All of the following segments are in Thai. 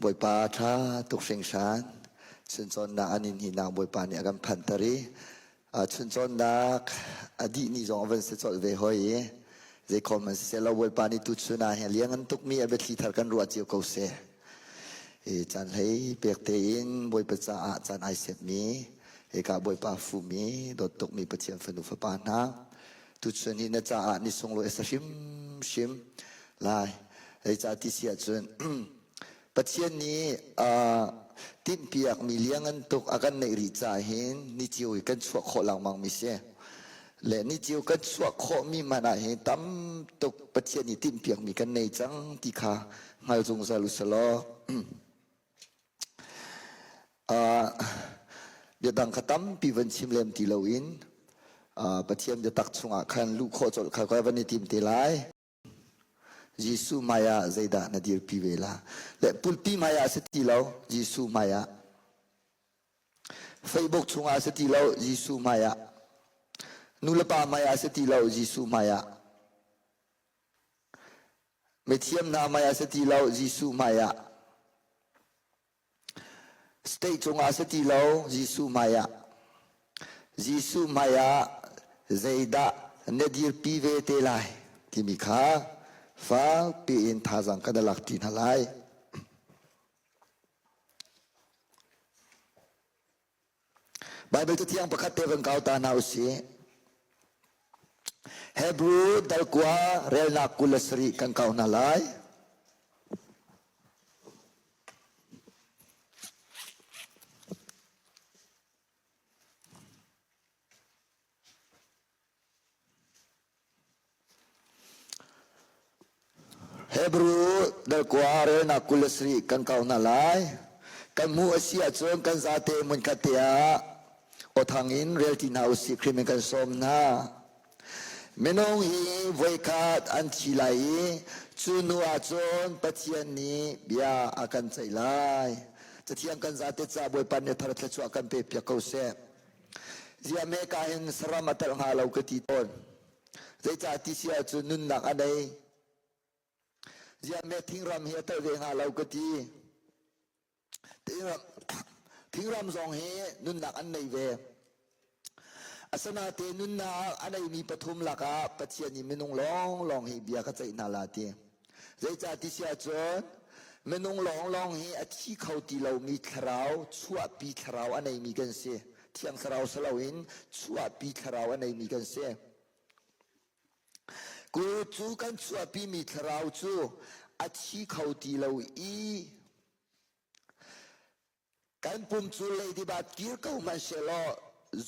boi pa tha tuk sing san chun chon na anin hi na boi pa ni agam phan tari chun chon na adi ni zong avan se chol ve hoi ze comment se lo boi pa ni tu chuna he liang an tuk mi abet li thar kan ruat chiu ko se chan hei pek te in boi pa cha a chan ai sep mi ka boi pa fu mi dot tuk mi pathian fanu fa pa na tu chun hi na cha a ni song lo esa shim lai ei cha ti sia chun pathian ni tin piak mi liang an tuk akan nei ri cha hin ni chiu kan chuak kho lang mang mi se le ni chiu kan chuak kho mi mana he tam tuk pathian ni tin piak mi kan nei chang ti kha ngal jung za lu salo ya dang khatam pi van chim lem ti lo in pathian de tak chunga khan lu kho chol kha ka van ni tim te lai Jisu maya zaida nadir pivela le pulpi maya seti lo Jisu maya Facebook chunga seti lo Jisu maya nulapa maya seti lo Jisu maya methiam na maya seti lo Jisu maya stay chunga seti lo Jisu maya zaida nadir pive te lai timikha fa pi in thazang kadalak tin halai Bible tu tiang pakat tevan kau ta na usi Hebrew dalkwa rel na kulasri kan kau nalai Hebrew dalkwa rel na kulasri kan kau nalai kan mu asia chon kan zate mun katia o thangin rel ti na usi krimen kan som na menong hi voikat an chilai chunu a chon pathian ni bia akan chailai chathiam kan zate cha boi pan ne thar thla chu akan pe pya ko se zia me ka hin saramatal nga lo ka ti ton zai cha ti sia chu nun nak anai zia me thingram hi ta ve nga lo ka ti thingram zong he nun nak an nei ve asana te nun na anai mi pathum laka pathian ni menung long hi bia ka chai na la te zai cha ti sia chon menung long hi achi khau ti lo mi thrau chua pi thrau anai mi kan se thiang thrau salawin chua pi thrau anai mi kan se ku chu kan chua pi mi thrau chu achi khau ti lo i kan pum chu le di bat kir ko man se lo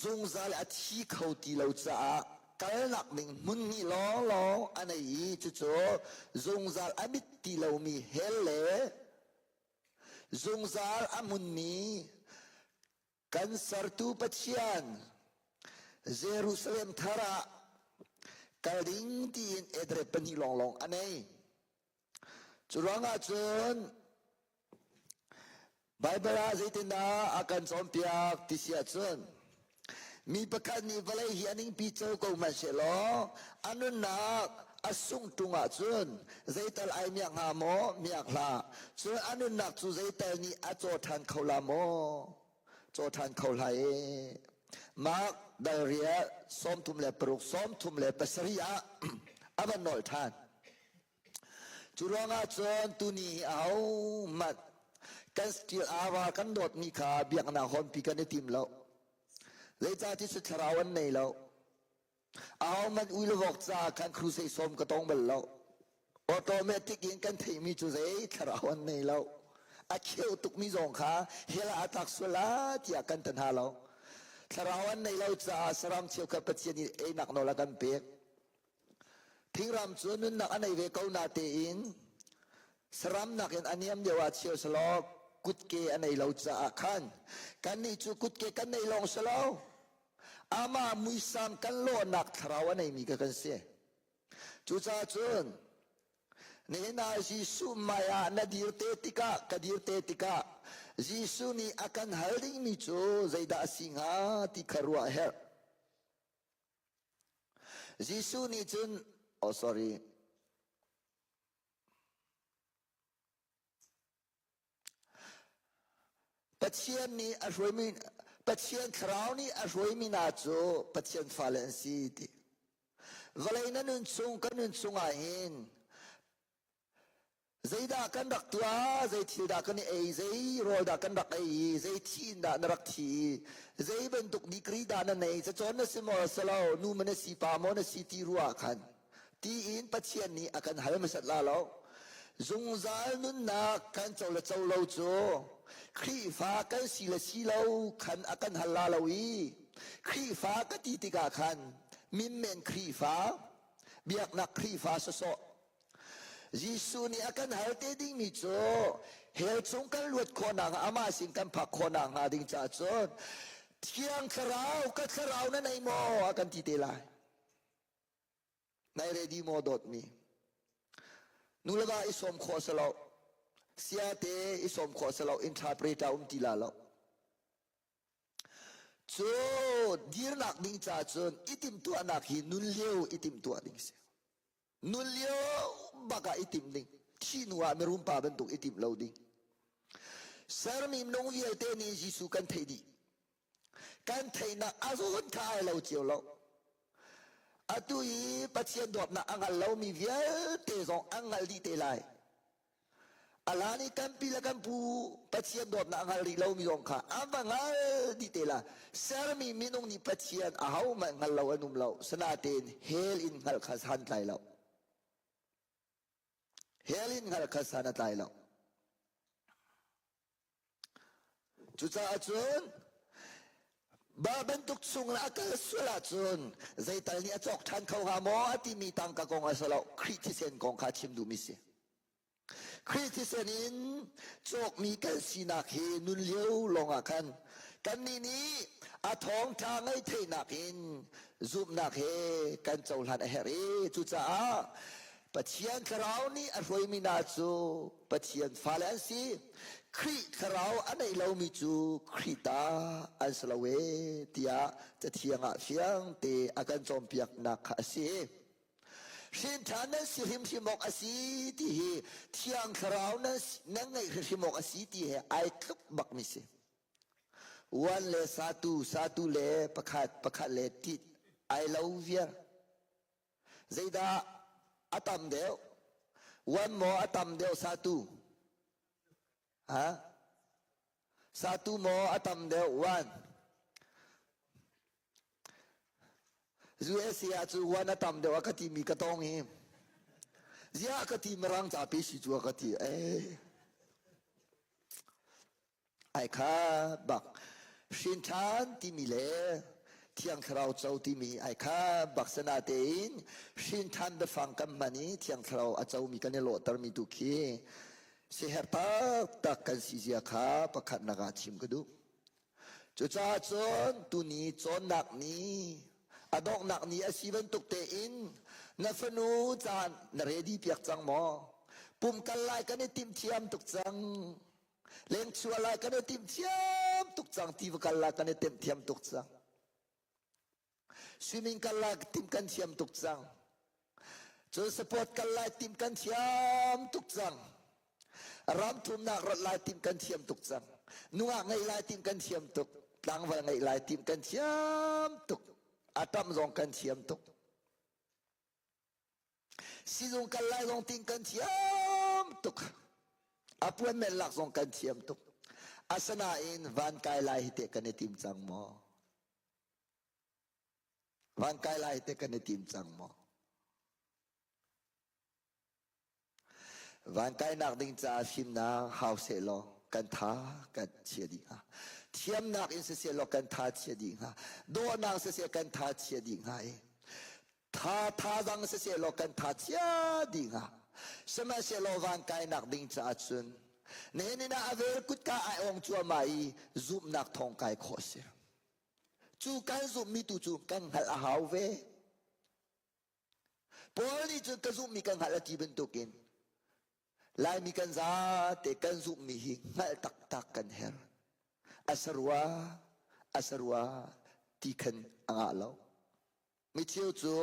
zung zal achi khau ti lo cha kal nak ning mun ni lo anai chu chu zung zal amit ti lo mi hele zung zal amun ni kan sartu pathian Jerusalem thara kaling tin edre pani long anai churanga chun Bible azaitina akan sompiak tisia chun mi pakat ni valai hianing pi chau ko maselo anun nak asung tunga chun zaital ai miak nga mo miak la chu anun nak chu zaital ni acho than khola mo cho than khola e mak daria som tum le pruk som tum le pasria aban nol than churanga chon tuni au mat kan stil awa kan dot mi kha biak na hon pi kan tim lo le cha ti su tharawan nei lo aw man ui lo wok cha kan khru sei som ka tong bal lo automatic in kan thei mi chu sei tharawan nei lo a kheu tuk mi zong kha hela atak sula tia kan tan ha lo tharawan nei lo cha saram cheu ka pathian ni e nak no la kan pe thingram chunun nak anai ve ko na te in saram nakin aniam dewa cheu salok kutke anai lo cha khan kan ni chu kutke kan nei long salo ama muisam kan lo nak tharaw anai mi ka kan se chu cha chun ne na Jisu maya nadir te tika kadir te tika Jisu ni akan haling mi chu zaida singa ti kharwa her Jisu ni chun oh sorry ปัจเจียนนี้อร่อยมีปัจเจียนคราวนี้อร่อยมีนาโจปัจเจียนฟาเลนซีติวะเลยนั่นนุนซุงกันนุนซุงอาหินใจด่ากันรักตัวใจที่ด่ากันเอใจรอด่ากันรักเอใจที่ด่านรักที่ใจเป็นตุกดีกรีด่านั่นเองจะจนนั่นสิมอสลาวนูมันสิปามอนสิที่รัวขันที่อินปัจเจียนนี้อากันหายมาสัตลาแล้วจงใจนุนนักกันเจ้าละเจ้าเราโจครีฟ้ากันสีละสีเราขันอากันฮัลลาลาวีครีฟ้ากันตีติกาขันมิมเมนครีฟ้าเบียกนักครีฟ้าสสยิสุนี่อากันหายเตดิ้งมิโจเฮลจงกันลวดคนางอามาสิงกันผักคนางหาดิ้งจ่าจนเที่ยงคราวกัดคราวนั่นไอโมอากันตีเตลายในเรดีโมดดมีนูละกาอิสมโคสลาเสียเตอิสมโคสลาอินทาเปรตาติลาลาโจดีร์นักดิ้งจ่าจนอิติมตัวนักหินุนเลี้ยวอิติมตัวดิ้งเสียนุลเลียวบักอิติมดิงที่นัวไม่รู้ป่าเป็นตุกอิติมเราดิงสารมีนงเวียเตนีจิสุกันเทดีกันเทนักอาสุนข้าเราเจียวเราอาตุยปัจเจียนดอบนักอังเรามีเวียเตซองอังดีเตไลอาลานี่กันปีละกันปูปัจเจียนดอบนักอังเรามีองค่ะอันบังดีเตลาสารมีมินงนี่ปัจเจียนอาหูมันเราอนุมเราสนาเตนเฮลอินหัลขัสฮันไลเราเฮลินงาร์คัสานาตายแล้วจุดจ้าจุนบาบันทุกสุงละกัลสุลาจุนใจตายนี่จอกทันเขาหาหมอที่มีตังกะกงอาสลาคริติเซนกงขาชิมดูมิเสคริติเซนินจอกมีกันสีนักเฮนุนเลี้ยวลงอากันกันนี่อาทองทางไอเทนักหินซุบนักเฮกันเจ้าหลานเฮรีจุดจ้าปัจเจียนคราวนี้อร่อยมีนาจูปัจเจียนฟาเลนซีครีคราวอันไหนเรามีจูครีตาอันสลาเวตียจะเทียงเฟียงเตอากันจอมเปียกนักอาศีสินทานั้นสิริมสิมกอาศีที่เทียงคราวนั้นนั่งไงสิมกอาศีที่ไอคับบักมิเสวันเลsatu le pakat le tit I love you Zaida atam deo one more atam deo satu more atam deo one Zuesia tu one atam deo akati mi katong him Zia akati merang capi si tu akati ai kha bak shin than ti mi leเที่ยงคราวเจ้าที่มีไอ้ข้าบักษณะเตนชินทันเดฟังกันมานี้เที่ยงคราวอาเจ้ามีกันในโลตรมีตุกีเสียตักกันสิเสียข้าประคัดนักชิมก็ดูจุจ้าจนตุนี้จนหนักนี้อดอกหนักนี้อาชีวันตุกเตอินนัฟนูจานนเรดีเปียกจังหมอปุ่มกันไล่กันในติมเทียมตุกจังเลี้ยงชัวไล่กันในติมเทียมตุกจังที่วกันไล่กันในติมเทียมตุกจังswimming kalag tim kan siam tukjang jo support kalai tim kan siam tukjang ram thum nak rot lai tim kan siam tukjang nuwa ngai lai tim kan siam tuk tlang wa ngai lai tim kan siam tuk atam zong kan siam tuk sizong kalai zong tim kan siam tuk apuan men lak zong kan siam tuk asana in van kai lai hite kan tim chang moวันกายไล่เตกันในทีมจังมอวันกายนักดิ้งจ่าชิมนาฮาวเซโลกันท้ากันเชียดิงฮะเทียมนักอินเสียโลกันท้าเชียดิงฮะโดนนักเสียกันท้าเชียดิงฮะท้าดังเสียโลกันท้าเชียดิงฮะสมัยเสียโลวันกายนักดิ้งจ่าจุนเนนี่นาอเวรกุดกาไอองจัวไม่ซุบนักทองกายโคเสียจูกันซุมีตูจูกันหัลหาวเวพอนี่จูกันซุมีกันหัลที่เป็นตุกินลายมีกันซาเตกันซุมีหิหัลตักกันเฮรอัสรัวที่ขันอ่างเราไม่เที่ยวจู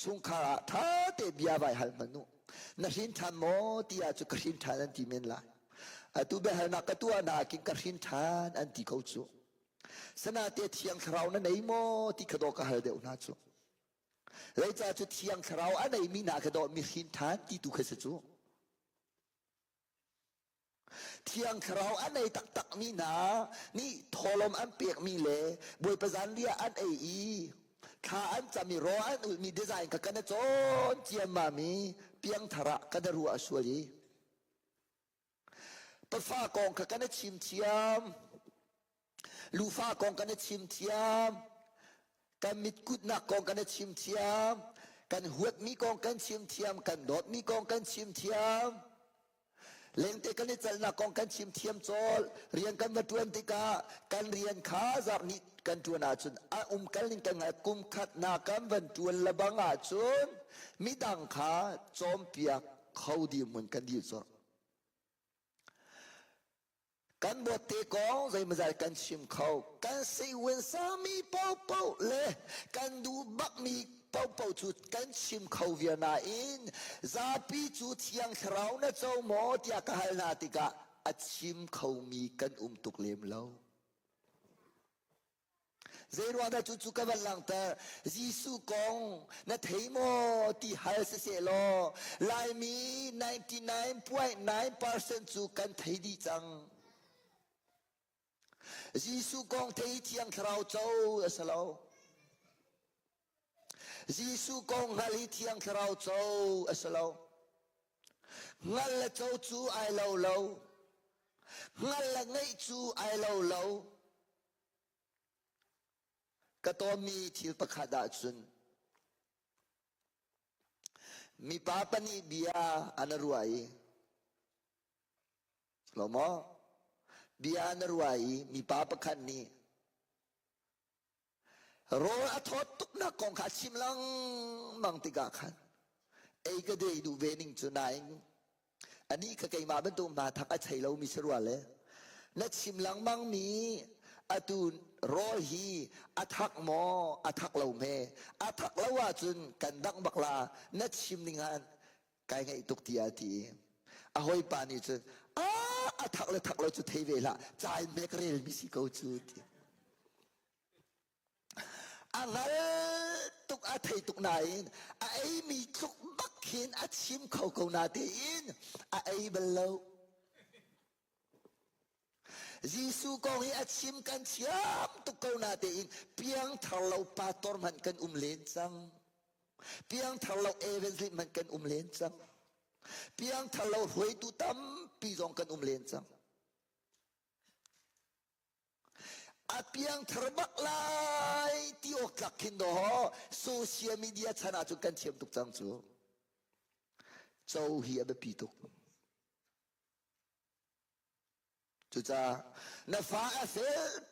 ชุงขาท่าเตบียาไปหัลมนุนักสินทานโมที่อาจจะกระสินทานที่เมนลาย atu be hana katua na kin karin than an ti ko chu sana te thiang thrau na nei mo ti khado ka hal de una chu lei cha chu thiang thrau an nei mi na khado mi khin than ti tu khase chu thiang thrau an nei tak tak mi na ni tholom an pek mi le boi pazan lia an ei i kha an chami ro an mi design ka kana chon chiam ma mi piang thara kadaru aswali pa fa kong ka kana chim chiam lu fa kong kana chim chiam kan mit kut na kong kana chim chiam kan huat mi kong kan chim chiam kan dot mi kong kan chim chiam leng te kan chal na kong kan chim chiam chol rian kan ma tuan ti ka kan rian kha zar ni kan tuan a chun a kan ling kan kum khat na kan van tuan labanga chun mi dang kha chom piak khau di mun kan di chor kan bo te kong zai ma zai kan chim khau kan sei wen sa mi pau pau le kan du bak mi pau pau chu kan chim khau via na in za pi chu thiang thrau na chau mo tia ka hal na ti ka a chim khau mi kan tuk lem lo zai ro da chu chu ka van lang ta jisu kong na thei mo ti hal se se lo lai mi 99.9% chu kan thei di chang Giêsu con thấy thiêng thao châu asalo Giêsu con hali thiêng thao châu asalo ngal là châu chú ai lâu lâu ngal là ngay chú ai lâu lâu katomi thil pakhada chun mi papa ni bia anaruai lomo bia anaruai mi papa khan ni ro athot tuk na kong kha chim lang mang tiga khan ei ka dei du vening chunai ani ka kai ma ban tu ma thak a chai lo mi sirwa le na chim lang mang mi atun ro hi athak mo athak lo me athak lo wa chun kan dang bakla na chim ningan kai ngai tuk tia ti a hoi pa ni chun a thak lo chu thei ve la chai me krel mi si ko chu ti angal tuk a thei tuk na in a ei mi tuk bak hin a chim khau ko na te in a ei belo Giêsu con hi a chim kan chiam tuk ko na te in piang thalo pastor man kan len chang piang thalo evangelist man kan len chang piang thalo hoi tu tam pi jong kan len chang a piang tharbak lai ti ok lak khin do social media chana chu kan chiam tuk chang chu chau hi a pi tuk chu cha na fa a se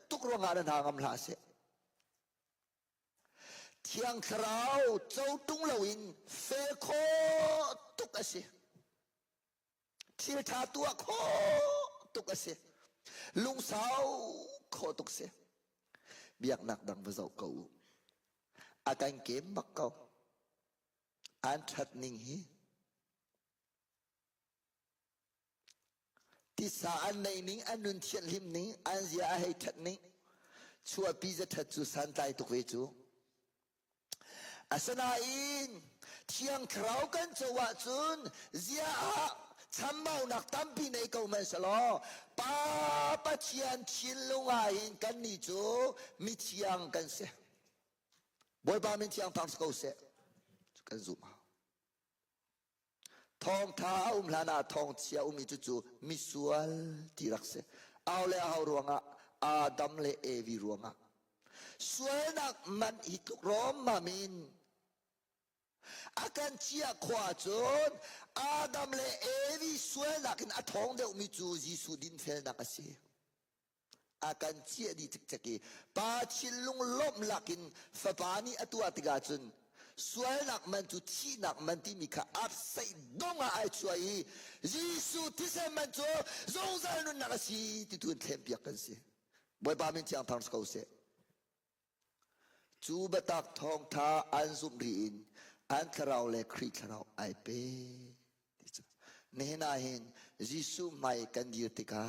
tuk ro nga na ngam la se thiang khrau chau tung lo in fe kho tuk a se thil tha tua kho tuk a se lung sao kho tuk se biak nak dang va zau ko a kan kem bak ko an that ning hi ti sa an nei ning anun thian lim ning an zia a hei that ning chua pi za that chu san tai tuk ve chu asana in thiang khrau kan chawa chun zia a chammau nak tampi nei ko man salo pa chian chin lunga in kan ni chu mi chiang kan se boy ba min chiang tang ko se kan zu ma thong tha lana thong chia mi chu mi sual ti rak se aw le aw ruanga adam le evi ruanga sual nak man hituk rom ma min akan chia khwa chon adam le evi sual nakin athong de mi chu jisu din fel nak ase akan chia di tik chaki pa chilung lom lakin fapani atu atiga chun sual nak man chu chi nak man ti mi kha ap sai donga ai chuai jisu ti se man chu zong zal nun nak si ti tu thlem piak kan se boy ba min chiang thang ko se chu batak thong tha an zum ri in an kharau le khri kharau ai pe เนนาเห็นยิสุไม่กันดีติกา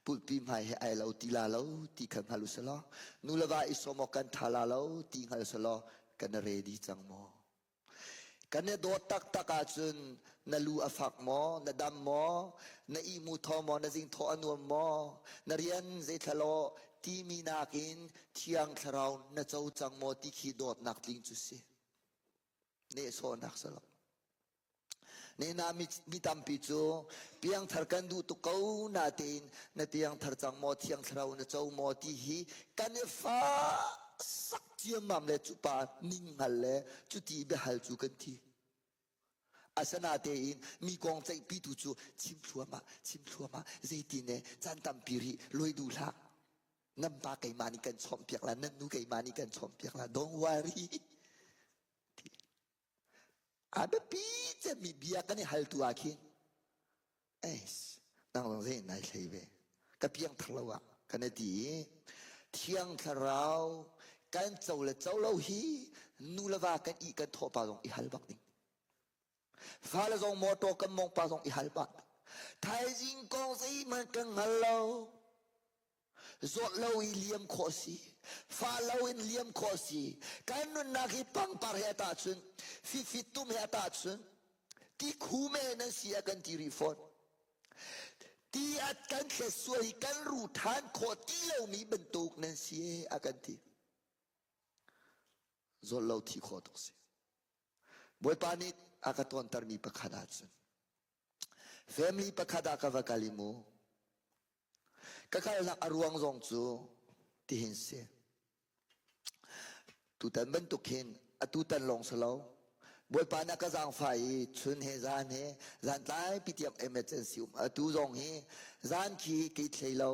ปุลปีไม่ให้ไอเราตีลาเราตีขันฮัลุสลอนูลวาอิสมกันทาลาเราตีฮัลุสลอกันเรดีจังโมกันเนี่ยโดตักตักอาจุนนาลูอาฟักมอนาดำมอนาอีมูทอมอนาจิงทออนุมอนาเรียนเจทโลตีมีนากินเที่ยงทราวนาเจ้าจังมอที่ขีดดนักลิงจุสิเนโซนักสลอเนนามีตัมปิจูเพียงทาร์กันดูตุกเอานาเตนนาเพียงทาร์จังมอเที่ยงทราวนาเจ้ามอที่ฮีกันเนี่ยฟ้าสักเจียมมัมเลจุปานิ่งหัลเลจุตีเบหัลจูกันทีอาสนาเตอินมีกองใจปีตุจูชิมชัวมาใจตีเนจันตัมปิริลอยดูละน้ำปาไก่มานิกันชมเปียกละนั่นนูไก่มานิกันชมเปียกละ don't worry อาเบปีจะมีเบียกันในฮัลตัวคินเอสนั่งลงเส้นไหนใช่เบก็เพียงทะเลาะกันดีเที่ยงทะเลาะกันเจ้าเราฮีนูละว่ากันอีกันทอปาลงอีฮัลบักนิ่งฟ้าละจงมอโตกันมองปาลงอีฮัลบักไทยจิงกองใจมันกันฮัลโลจอดเราอีเลียมโคสีฟ้าเราอินเลียมโคสีกันนุนนักฮิปังปาร์เฮตาชุนฟิตุมเฮตาชุนที่คู่เมนันเสียกันที่รีฟอนที่อัดกันเขสวยกันรูทานโคที่เรามีบรรทุกนันเสียอากันที่จอดเราที่โคตุสิบอยปานิดอากาศตอนตรมีประคาดาชุนแฟมิลีประคาดากาวกาลิมูก็คือหลักอรวงจงจูที่เห็นเสียตุตันบรรทุกเห็นตุตันลงสลาวบอยปานักจังไฟชุนเฮจานเฮจานตายพิธีเอเมอร์เจนซีตุจงเฮจานขี้กิดเลยเรา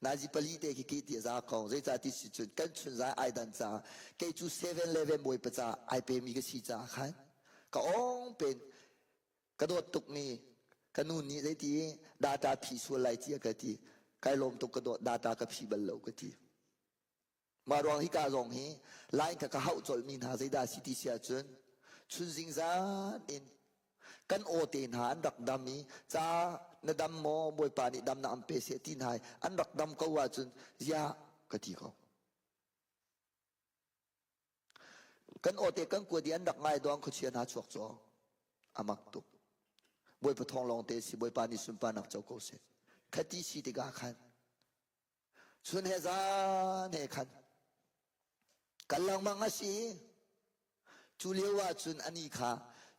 นาจิปลีเตขี้กิดที่จะของใจจัดที่สุดกันชุนใจไอดันจ้าเกี่ยจู7-11บอยปะจ้าไอเปมีก็สีจ้าขันก็องเป็นกระโดดตุกนี้ขนุนนี้ได้ที่ดาตาผีส่วนไหลที่กติไกลลมตุกกระโดดดาตากับผีบรรลุกติมารวงฮิกาจงเฮไลน์กับเขาจดมีนาใจดาสิติเสียจนชุนสิงซาอินกันโอเตนหาอันดักดำนี้จ้านดำโมบอยปานิดำนาอัมเปเสตินหายอันดักดำก็ว่าจนยากติเขากันโอเตกันกวดอันดักไงดวงเขาเชียนหาชวกจออามักตุกบอยปะทองลองเตสิบอยปานิสุนปานักเจ้าโกเสคดีสิติกาขันชุนเฮซานเฮขันกันลังมังสีจุเลียวว่าชุนอันนี้ค่ะ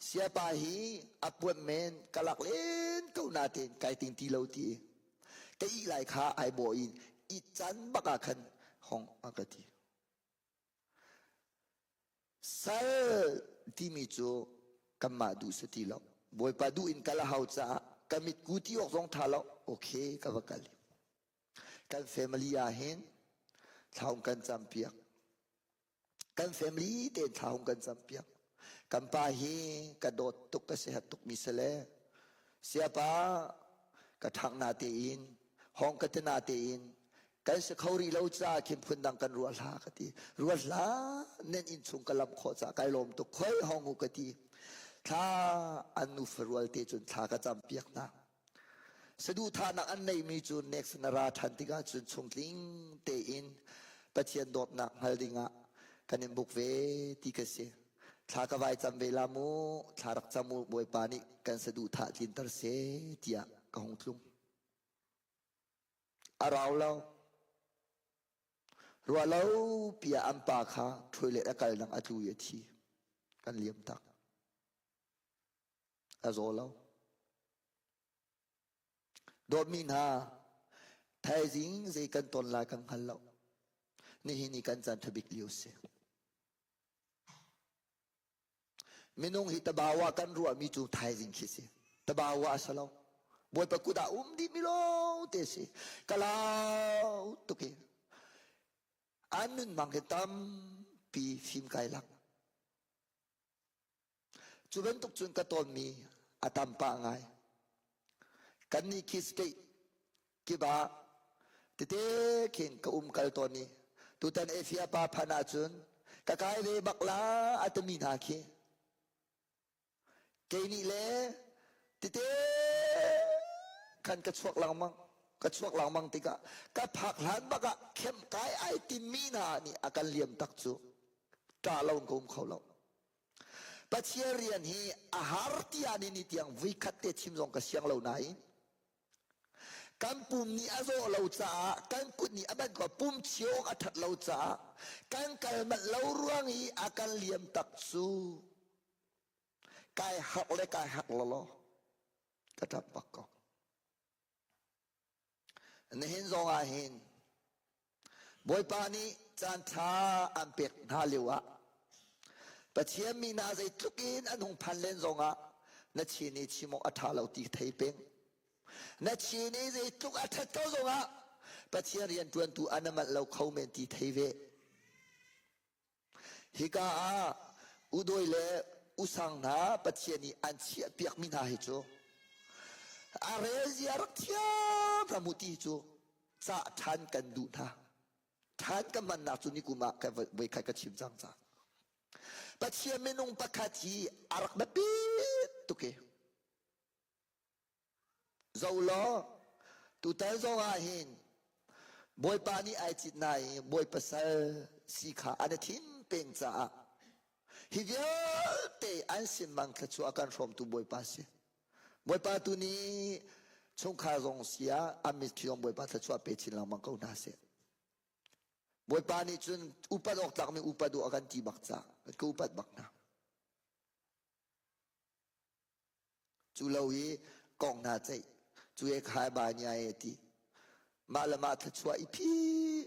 เสียปาฮีอัปวนเมนกลักเล่นเก้านาเตนไกติงตีเลวตีแกอีหลายขาไอโบอินอีจันบักขันห้องอากาศสัลที่มีจูกัมมาดูสติแล้วบอยปาดูอินกะละหาวจ้ากัมิดกูที่ออกสองทาแล้วโอเคกับว่ากันกันแฟมิลี่อาเห็นทาวกันจำเปียกกันแฟมิลี่เดินทาวกันจำเปียกกันป้าเฮกระโดดตุกกระเสหัดตุกมิสเลเสียป้ากระทังนาเตอินห้องกระทนาเตอินกันสเขารีเลวจ้าเข้มพุนดังกันรัวลากติรัวลาเน้นอินชุงกลับขอจากไกลมตุกค่อยห้องอุกติถ้าอันนูฟรัวเตจุนทากระจำเปียกนะสะดุทานักอันในมีจุนเน็กซ์นาราทันติกาจุนชงลิงเตอินปะเชียนดดนักฮัลดิงะกันในบุกเวติกเสทากวายจำเวลามูทารักจำมูบวยปานิกันสะดุทาจินตรเสตียกหงทุงอาราวเรารัวเราเปียอัมปาคาถอยเลอกันนังอัตุยทีกันเลี้ยมตักอาโซเราโดมินาไทยจิงใจกันตนลากังฮัลโลนี่ฮินิกันจันทบิกลิวเซมินุงฮิตบาวากันรัวมีจูไทยจิงคิเซตบาวาสลาวบวยปะกุดาดิมิโลเตเซกะลาวตุเกอันนึงมังเกตัมปีฟิมไกลักจูเวนตุกจุนกะตอนมีอาตัมปะไงกันนี่คิสเกกิบาเตเตเข็นกะกัลตอนนี้ตุตันเอฟิอาปาพนาจุนกะกายเวบักลาอัตมีนาเคเกนี่เลเต ติเตขันกระชวกหลังมังกระชวกหลังมังติกะกะผักหลานบักะเข้มกายไอติมีนานี่อาการเลี่ยมตักจูตาเรากุมเขาเราปัจเจียเรียนฮีอาหารที่อันนี้ที่ยังวิคัตเตชิมซองกระเชียงเราไหนกันปุ่มนี้อาโซเราจ้ากันกุดนี้อาบันก็ปุ่มเชียวอัฐเราจ้ากันกัลมันเราร่วงฮีอาการเลี่ยมตักจูกายหักเลยกายหักล้อกระดับปักกอกนี่เห็นซองอาเห็นบอยปานีจันทาอันเป็กนาเลวะปัจเจียมีนาใจทุกินอันหงพันเลนซองอานัชีนี่ชิโมอัฐาเราตีไทยเป็งนัชีนี่ใจทุกอัฐเก้าซองอาปัจเจียเรียนจวนตัวอันมันเราเข้าเมนตีไทยเวฮิกาอุดอยเลอุสังนาปัจเจียนี่อันเชียเปียกมีนาเหจูอาเรซิอารักเทียพระมุติจูจะทันกันดูท่าทันกันมันนาจุนิกุมากับเวกกับชิมจังจ้าปัจเจียเมนุงปะคาทีอารักแบบปีตุเกเจ้าล้อตุเตจงอาหินบอยปานีไอจิตนายบอยภาษาสีขาอันทิมเป็งจ้าฮิเดียเตอันสิมังขชัวกันรวมตุบอยปาเสบอยปาตุนี้ชงคารองเสียอามิคิยองบอยปาขชัวเปชินลามังก็น่าเสบอยปานี้จนอุปดอกตักมีอุปดูอากันตีบักจ้าก็อุปดบักนะจุลาวีกองนาใจจุเอขายบานยาเอตีมาละมาขชัวอีพี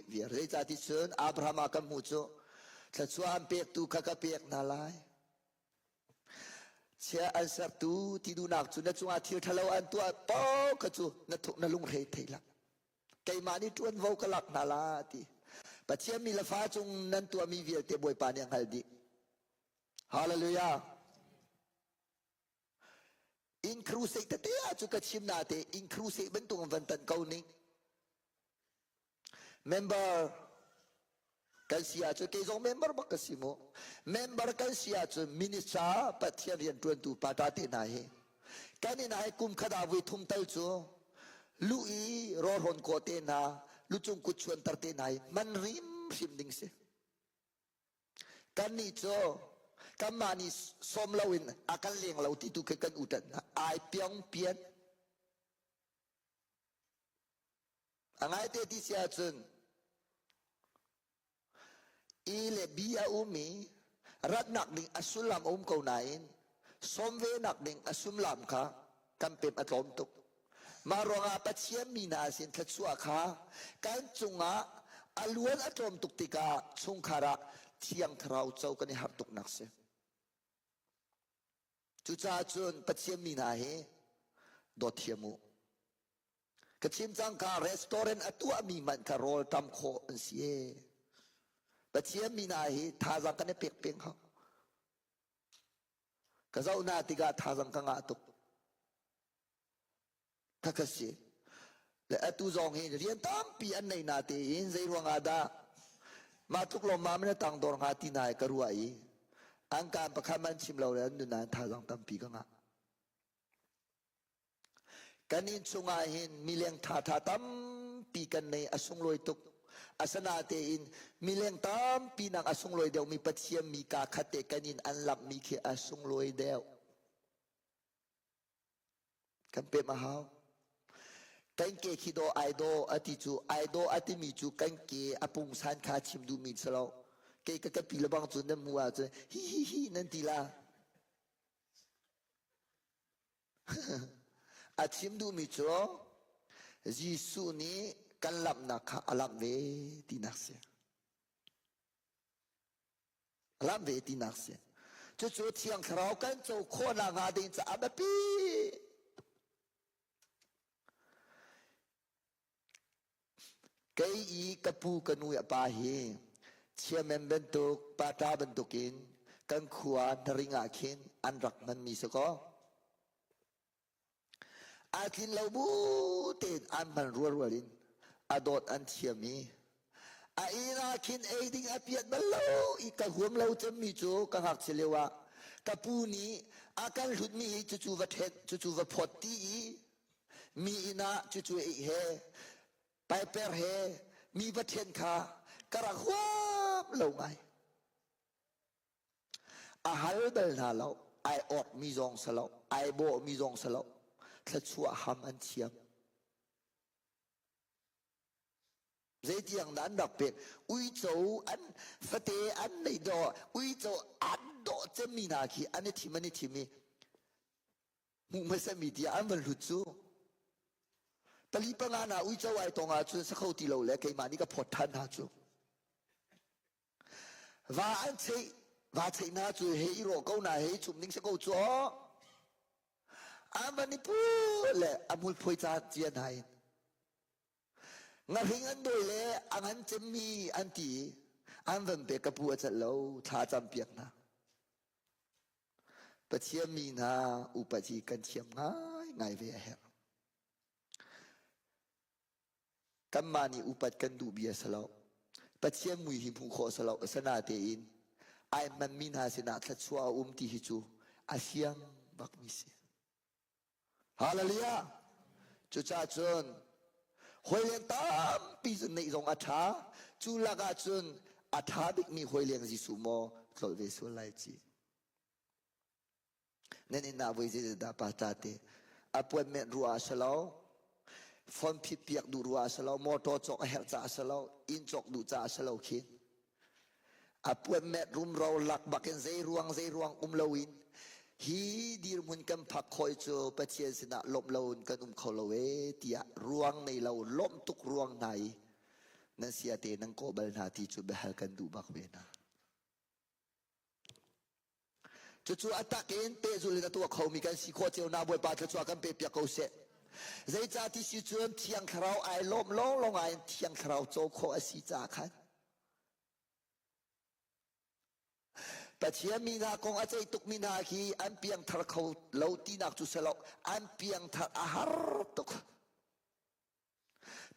เวียร์เรจ่าที่เชิญอับราฮัมกัมมูโจขชัวอันเปียกตูขกเปียกนาลายเชียอันสับตูที่ดูนักจุนจงอาทิตย์ทะเลอันตัวป้อขจูนทุนลุงเรทเทละไกมานี่จวนวกลักนาลาตีปัจเจียมีละฟ้าจงนั้นตัวมีเวียเตบวยปานยังฮัลดีฮาเลลูยาอินครูเซตเตะจุกชิมนาเตอินครูเซเป็นตัววันตันเกาหนิเมมเบอร์กันเสียจุกเกจงเมมเบอร์บักสิโมเมมเบอร์กันเสียจุมินิสาปัจเจียเรียนจวนตูปาตาเตนายกันนี่นายกุมขดาวิทุมเตลจูลุยรอรอนโกเตนาลุจงกุชวนตรเตนายมันริมริมดิ่งเสกันนี่โจกันมานี่สมลาวินอาการเลี้ยงเราที่ตุกกันอุดันไอเปียงเปียนอังไงเตติเสียจนอีเลบีอาอุมีรัดนักดิ่งอสุลามอุมเกาไนสมเวนักดิ่งอสุลามค่ะกันเป็นอัตลมตุกมารองอาปัจเจียมีนาสินขชัวค่ะกันจุงอาอลวนอัตลมตุกติกาชงคาระเที่ยงเราเจ้ากันหับตุกนักเสจุจ้าจนปัจเจียมีนาเฮดอเทียมูกชิมจังการรีสตอร์เรนต์ตัวมีมันคารอลทำโคอันเสียปัจเจียมีนาเฮท่าจังกันเปียกเปียงเขาก็เจ้าหน้าที่ก็ท่าจังกันอาตุกทักเสียและอตุจงเฮเรียนตามปีอันในนาทีอินใจรวงอาดามาทุกลมมาไม่ได้ตั้งดวงอาทิตย์นายกระรวยอังการประคับมันชิมเราแล้วนุนานท่าจังตามปีกังอากันนินสุงาหินมีเลี้ยงท่าตามปีกันในอสุงลอยตุกอาสนาเตอินมีเลี้ยงตามปีนางอสุงลอยเดียวมีปัจเจียมีกาคเตกันนินอันหลับมีเคอสุงลอยเดียวกันเป็นมหากันเกคิโดไอโดอติจูไอโดอติมิจูกันเกอปุงสันคาชิมดูมิสลาวเกก็ปีละบางจุดนั้นมัวจะฮิฮิฮินั่นทีละอาชิมดูมิจูยิสุนี่กันลับนักอาลับเวตินักเสียอาลับเวตินักเสียจู่ๆเที่ยงคราวกันโจโคนางาดินจะอาแบบปีกายอีกับผู้กันนุยปาเฮเชื่อเมมเบนตุกปาตาเบนตุกินกันขวานริงอาคินอันรักมันมีสกออาคินเราบูเตนอันมันรัวลินอดอดอันเชียมีอาอีนาคินเอดิงอาเปียดบัลโลอีกะหัวเราจะมีจูกังหักเฉลียวะ kapuni akan hlut mi chu va phot ti mi ina chu he pai per he mi va then kha kara huam lo ngai a hal dal na lo ai ot mi zong salo ai bo mi zong salo thla chua ham an thiam dễ tiếng đã đặc biệt uy châu anh phát tế anh này đó uy châu anh đó chân mi na khi anh ấy thì mi mùng mới xem mi thì anh vẫn lụt chú tali pa nga na uy châu ai tông à chú sa khâu tì lâu lẽ cái mà ní cái phật thân ha chú và anh thấy na chú hei rồi câu na hei chụp nín sẽ câu chú anh vẫn đi pu lẽ anh muốn phơi cha chia này ngà hình anh đôi lẽ anh chém mi anh tì anh vẫn bị cái bùa chặt lâu thà chăm biếc na bắt chiêm mi na upat chi cần chiêm ngay về hè cam mani upat cần đủ bia salo bắt chiêm mùi hiểm hung khó salo ở sana tein ai man mi na sena thắt chua ti hichu asiang bak mi se hallelujah chu cha chun hồi liền tam pi dân này dòng atha chu laga chun atha dik mi hồi liền gì sumo rồi về số lại chi nên in na với gì đã patate appointment rua salo phone phip piak du rua salo motor chok her cha salo in chok du cha salo khin appointment room ro lak baken zai ruang lowin hi dir mun kam phak khoi chu pathian sina lom lon kan kholowe tia ruang nei lo lom tuk ruang nai nan sia te nang ko bal na ti chu behal kan du bak we na chu attack in te zu le na tu khau mi kan si kho cheu na boi pa chu kan pe pya ko se zai cha ti si chuan thiang khrau ai lom long ai thiang khrau cho kho asi cha khanปัจเจียมีนาคงอาจจะตุกมีนาคีอันเพียงทาร์เขาเลาตีนักจุสลาอันเพียงทาร์อาหารตุก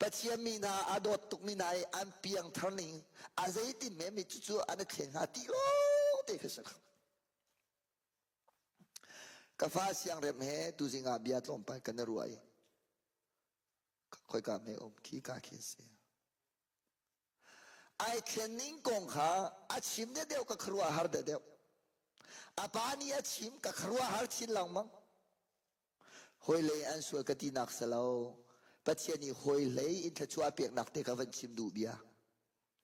ปัจเจียมีนาอาดอตุกมีนาอันเพียงทาร์นิ่งอาจจะติดเมมิจุอันเข่งหาตีโอ้เด็กสักกาฟ้าเสียงเริ่มเฮตุจิงอาบิอาตลงไปกันรวยค่อยกาเมอมขี้กาขี้เสียไอ้เข่งนิ่งกงขาอาชิมเดียวกับครัวหาร์เดียวอาปานีอาชิมกับครัวหาร์ชินหลังมั้งหอยเลยอันสวยกตินักสลาวปัจเจนี่หอยเลยอินทชัวเปียกนักเตะกับวันชิมดูเบีย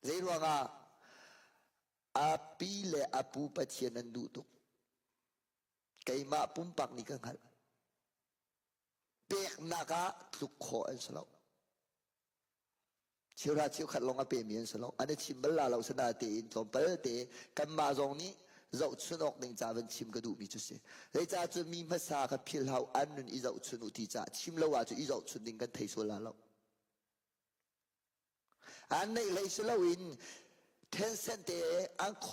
เรื่องว่าอาปีเลอาปูปัจเจนันดูตุกไก่มาปุ่มปักนี่กันหันเปียกนักะทุกขออันสลาวเชื่อราเชื่อขัดลงอาเปมีนสลองอันนี้ชิมเบลลาเราสนาเตอินตอนเปิดเตกันมาตรงนี้เราชุนออกหนึ่งจ่าเป็นชิมกระดูมีจุดเสียเลยจ่าจะมีภาษากับพิลเฮาอันนึงอีเราชุนอุทิจ่าชิมเราว่าจะอีเราชุนดิ่งกันเทสุลาเราอันนี้เลยสุลาวินเทนเซนเตอันค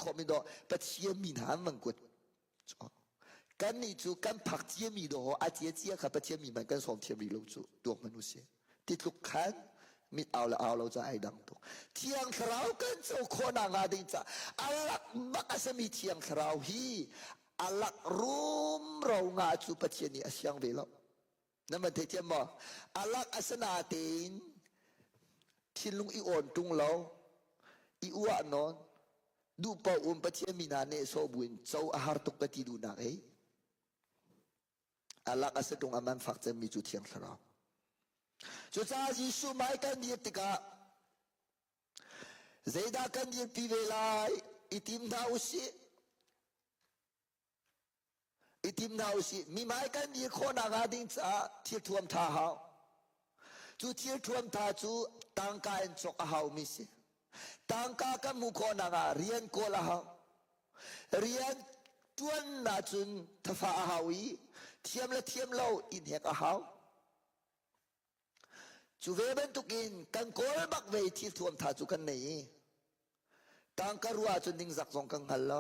อมมีดอกปัจเจียมีหามังกุฎกันนี่จูกันผักเจียมีดอกอาเจียกับปัจเจียมีมันกันสองเทียมีเราจูดวงมนุษย์ติดลุกขันมิดเอาเราจะไอ้ดังตุกเที่ยงคราวกันเจ้าคนงาดิจ้าอัลลักมักจะมีเที่ยงคราวฮีอัลลักรุมเรางาจูปัจเจนี่อาเซียงเวลนั่นมันเทียมบ่อัลลักอาสนาเตนที่ลุงอีโอนตุงเราอีอ้วนนอนดูเป่าปัจเจมีนาเนโซบุญเจ้าอาหารตุกติดูนักอัลลักอาสตุงอามันฝักจะมีจุดเที่ยงคราวจุดจ้าจีสุไม่กันดีติกาเจดากันดีปีเวลาอิติมดาวสิมีไม่กันดีคนงาดินจ้าที่ทวมท่าเฮาจุดที่ทวมท่าจูตังกาอินจกเฮามิสิตังกากันมุคนงาเรียนโกลาเฮาเรียนจวนนาจุนทฟ้าเฮาอีเทียมเล่าอินเฮกเฮาจูเวเบนตุกินกันโกลบักเวทีทวมท่าจูกันนี่ตังกรัวจุนดิ่งสักสองกังฮัลโล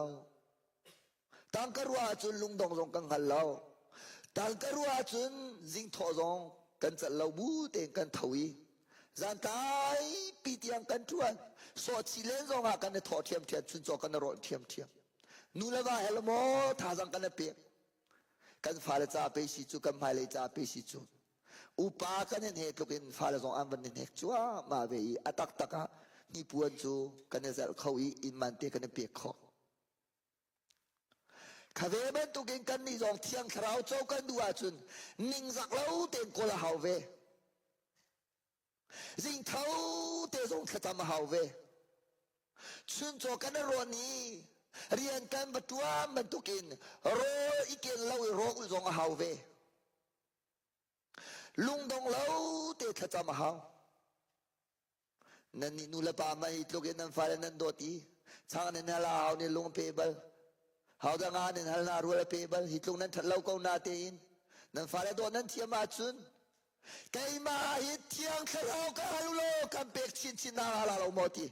ตังกรัวจุนลุงดงสองกังฮัลโลตังกรัวจุนจิงทอสองกันจัลลาบูเต็งกันทวีจันทายปีเตียงกันทวนสอดสิเลนสองกันทอเทียมจุนจอกันรอเทียม นูละว่าเฮลโมท่าสังกันเปียกันฟ้าเลจ่าไปสิจูกันไม่เลจ่าไปสิจูอุปากันเห็นเหตุลูกอินฟ้าเลส่งอันวันเห็นเหตุชัวมาเวียอัตักตักนี่ปวนจูกันเนี่ยจะเขาอินมันเตกันเปียขอข้าเวบันตุกินกันนี่ส่งเที่ยงคราวโจกันดูอาจุนนิ่งสักเล่าเต็มคนละหาวเวสิ่งเท่าเตะส่งขจามหาวเวชุนโจกันรอนี้เรียนกันบัตัวมันตุกินรออีกเกนเล่าโรคส่งหาวเวลุงดงเล่าเตะขจามหาวนั่นนี่นูละปามาฮิตลูกเอ็นนั่นฟ้านั่นโดตีช่างนั่นฮะลาหาวนี่ลุงเปเบลหาวดังงานนั่นฮะนารัวเปเบลฮิตลูกนั่นทัดเล่าก็นาเตอินนั่นฟ้าโดนั่นเทียมาจุนไก่มาฮิตเทียงเขาเอาก็ฮัลโหลกันเบกชินชินนาฮาลาเราหมดที่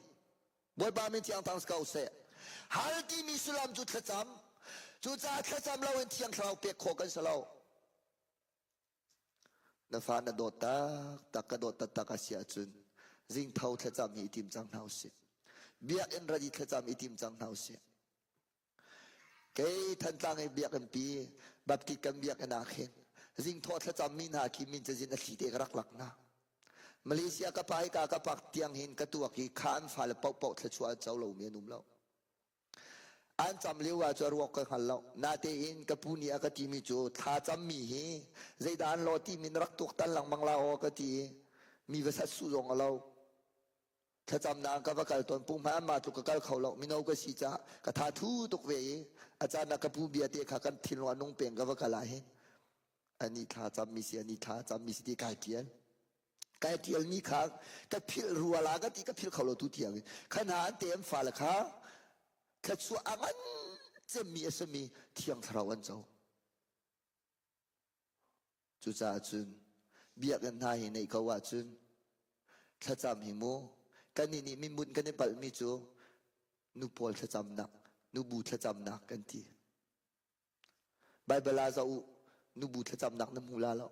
บอยบามินเทียงทางสกาวเซ่ฮัลที่มีสุลามจุดขจามจุดจ่าขจามเราเอ็นเทียงเขาเบกโคกันสลาวนั่นฟ้านั่นโดดตักกระโดดตักกระเสียจุนริงเท่าเธอจำอิติมจังเท่าเสียเบียกเอ็นระดิเธอจำอิติมจังเท่าเสียเกยทันตังไอเบียกกันปีบับติกันเบียกกันอาเข็นริงทอดเธอจำมินหาคิมินจะจินอธิเดกรักหลักนะมาเลเซียกับไปกากปักเตียงหินกระตัวกี่ขานฝ่ายละเป่าเป่าเธอชวนเจ้าเหล่าเมียนุ่มเราอันจำเลี้ยวว่าจะรวกกันหันเรานาเตอินกับผู้นี้ก็ทีมีจูท่าจำมีฮีใจดานโลที่มินรักตุกตันหลังบังลาโอก็ทีมีภาษาสุรงเราถ้าจำนางก็ว่าการตอนปุ่มหามาตุกกะเขาเราไม่เอาก็สิจ้ากระทาทูตุกเวอาจารย์นักผู้เบียเตะขากันทินวันนงเปลี่ยนก็ว่ากันไรอันนี้ถ้าจำมีเสียนี่ถ้าจำมีสิทธิกายเทียนนี่ขาก็พิลรัวลาก็ที่ก็พิลเขาเราทุเทียงขนาดเต็มฝ่าละค่ะแค่ชัวอันจะมีสมีเทียงทราวันเจ้าจุจ่าจุนเบียกันนายในเขาว่าจุนถ้าจำหิมูกันนี่มีมุนกันในปัลมีจูนูพอลถ้าจำนักนูบูถ้าจำนักกันทีไบเบิลาจะอุนูบูถ้าจำนักน้ำมูลาแล้ว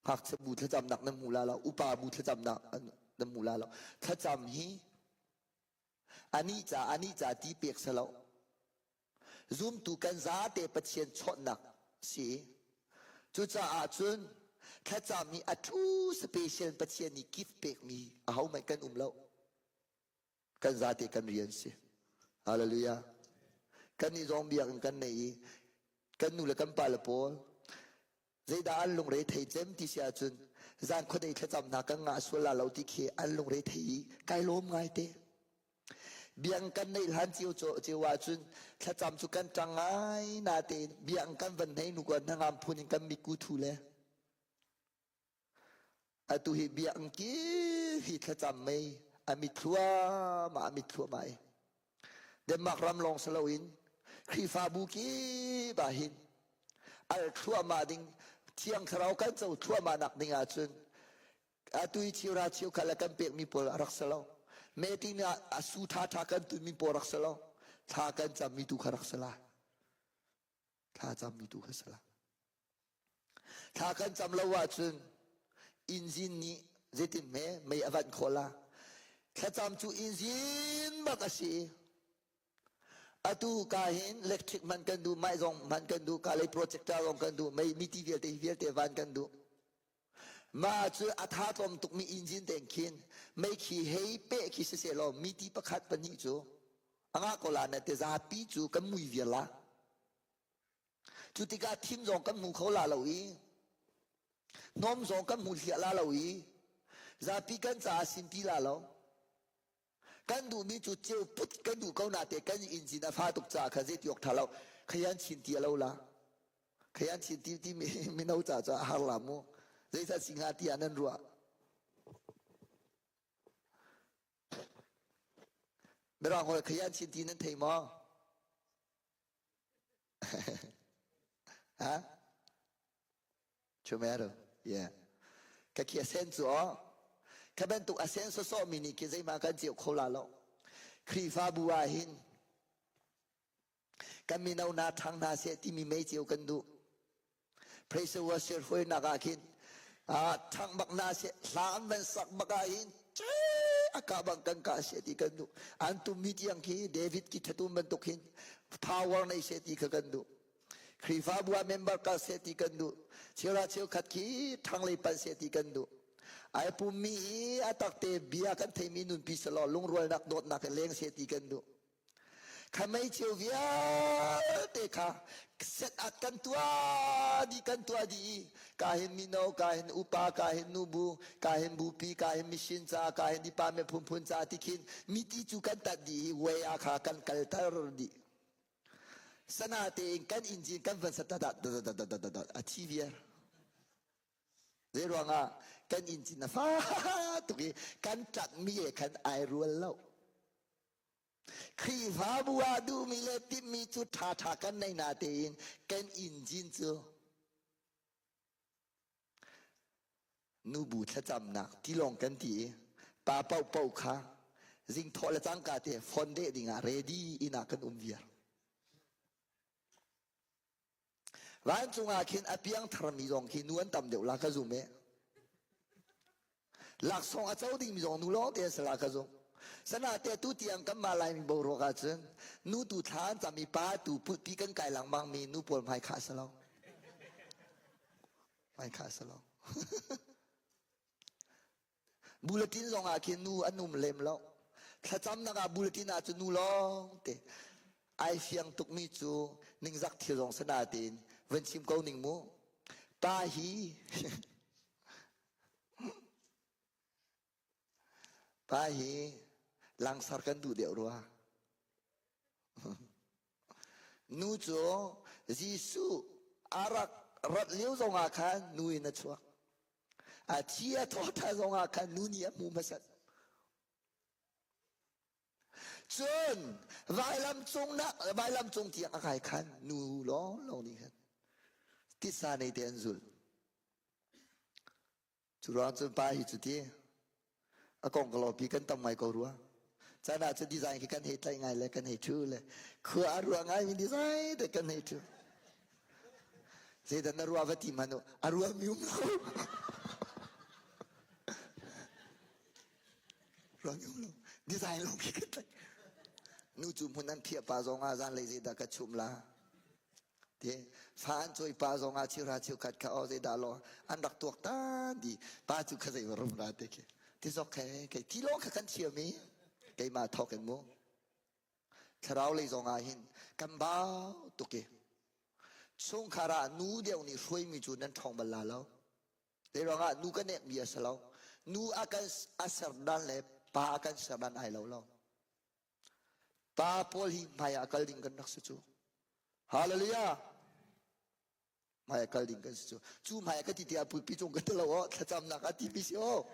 หักจะบูถ้าจำนักน้ำมูลาแล้วอุปาบูถ้าจำนักน้ำมูลาแล้วถ้าจำฮีอันนี้จะที่เปียกเสลาซุ่มตูกันซาเตปเชียนชดหนักสิจุจ่าอาจุนถ้าจำมีอัตุสเปเชียลปัจเจียนี่กิฟต์เปกมีเอาไม่กันแล้วกันซาเตกันเรียนสิฮาเลลูยากันนี่ซอมเบียกันในกันนู่นละกันปาลโพใจดาอันลงเรทัยเจมที่เสียจุนจานคนใดถ้าจำนักงาสุลาเราที่เคอันลงเรทัยไกลล้มไงเตเบียงกันในหลานเจียวโจเจียวว่าจุนถ้าจำจุกันจังไงนาเตเบียงกันวันไหนนุกันนางามพูนิกันมีกูทูเลอะตุฮิเบียงกีฮิถ้าจำไม่อามิทัวมาอามิทัวไม่เดมักรำลองสลาวินครีฟาบุกีบาหินอัลทัวมาดิงเที่ยงคราวกันเจ้าทัวมานักดิงอาจุนอะตุฮิชิราชิวขลักกันเปียกมีปอรักสลาเมตินาอสุธาทากันตุมีปอรักสลาทากันจำมีตุขรักสลาทาจำมีตุขสลาทากันจำละว่าจุนอินจินนี้เจติมไม่อวันโคลาถ้าจำจูอินจินบักสิอะตูกาหินเล็กทริกมันกันดูไม่ซองมันกันดูกาเลยโปรเจคเตอร์ลงกันดูไม่มีทีวีเตวันกันดูมาจูอัฐาตอมตุกมีอินจินเต็งขินไม่ขี่เฮเป้ขี่เสียลมีที่ประคัดปนิจูอ่างกอลาเนตจะปีจูกันมุยเวลาจูติกาทีมซองกันมุเขาลาเราอีน้อมซองกันมุเสียลาเราอีจะปีกันจะสินตีลาเรากันดูมีจุดเจียวพุทธกันดูเขาหน้าเตะกันอินจินฟ้าตุกจ่าขจิตยกทาเราขยันชินตีเราละขยันชินตีที่ไม่น่าจะหาลามูใจสัตสิงหาตีอันนั้นรัวเมื่อเราขยันชินตีนั้นเทมอฮะชัวร์ไหมล่ะyeahก็แค่เส้นจ่อแค่เป็นตุกเส้นโซ่มินิกิจมากันเจียวเขาลาเราครีฟาบัวหินกันมีนานาทางนาเสที่มีไม่เจียวกันดูเพรสวาเชิญคุยนักอาคินทางบักนาเสสามเป็นสักบักอาหินเจ้ akabang kangka seti kandu antum mitiang ki David ki thetum bentuk hin power nei seti ka kandu krifa bua member ka seti kandu chira chiu khat ki thanglei pan seti kandu ai pumi atak te bia kan themi nun pi salo lungrol nak dot nak leng seti kandu khamai chiu via te kha set akan tua di kahin mino kahin upa kahin nubu kahin bupi kahin mishin cha kahin dipa me phun cha tikin miti chu kan ta di we akha kan kaltar di sana te kan injin kan van sata da achievia zero nga kan injin na fa tu ki kan tak mi kan ai rual lo khi phá bua du mi le tim mi chu tha kan nei na te in kan injin chu nu bu tha cham na ti long kan ti pa pau kha jing tho la chang ka te phone de dinga ready ina kan via wan chunga khin apiang thar mi jong khi nuan tam deu la ka zume lak song a chau ding mi jong nu lo te sala ka zong sana te tu tiang kam malai mi bo ro ka chen nu tu than cha mi pa tu put pi kan kai lang mang mi nu pol mai kha salo mai kha salo bulletin jong a khin nu anum lem lo tha cham na ga bulletin a chu nu long te ai fiang tuk mi chu ning zak thil jong sana tin wen chim ko ning mu ta hi pa hi langsar kan du deu ro nu cho jisu arak rat liu zong a khan nu in a chuak a chia tho tha zong a khan nu ni mu masat chun vai lam chung ti a khai khan nu lo ni khan ti sa nei ten zul chu ran chu pa hi chu ti a kong ko lo pi kan tam mai ko ruwa cha na chu design ki kan he tai ngai le kan he thu le khu a ruwa ngai min design de kan he thu se da na ruwa vati mano a ruwa mium lo ruwa mium lo design lo ki kan tai nu chu mun nan thia pa zong a zan le je da ka chum la te fan choi pa zong a chiu ra chiu khat kha o je da lo an dak tuak ta di pa chu kha zai rum ra te ke ti sok ke ti lo kha kan chiu mi cái mà thọ cái mô khảo lấy dòng hin cầm bao tụ kì sung khara nu đeo ni suy mi chu nên thong bal la lo để rồi nu cái nệm bia sa lo nu akan asar dan le pa akan saban ai lo lo pa pol hi maya kal ding kan nak su hallelujah maya kal ding kan su chu maya ka ti tia pu pi chung kan lo tha cham na ka ti pi si o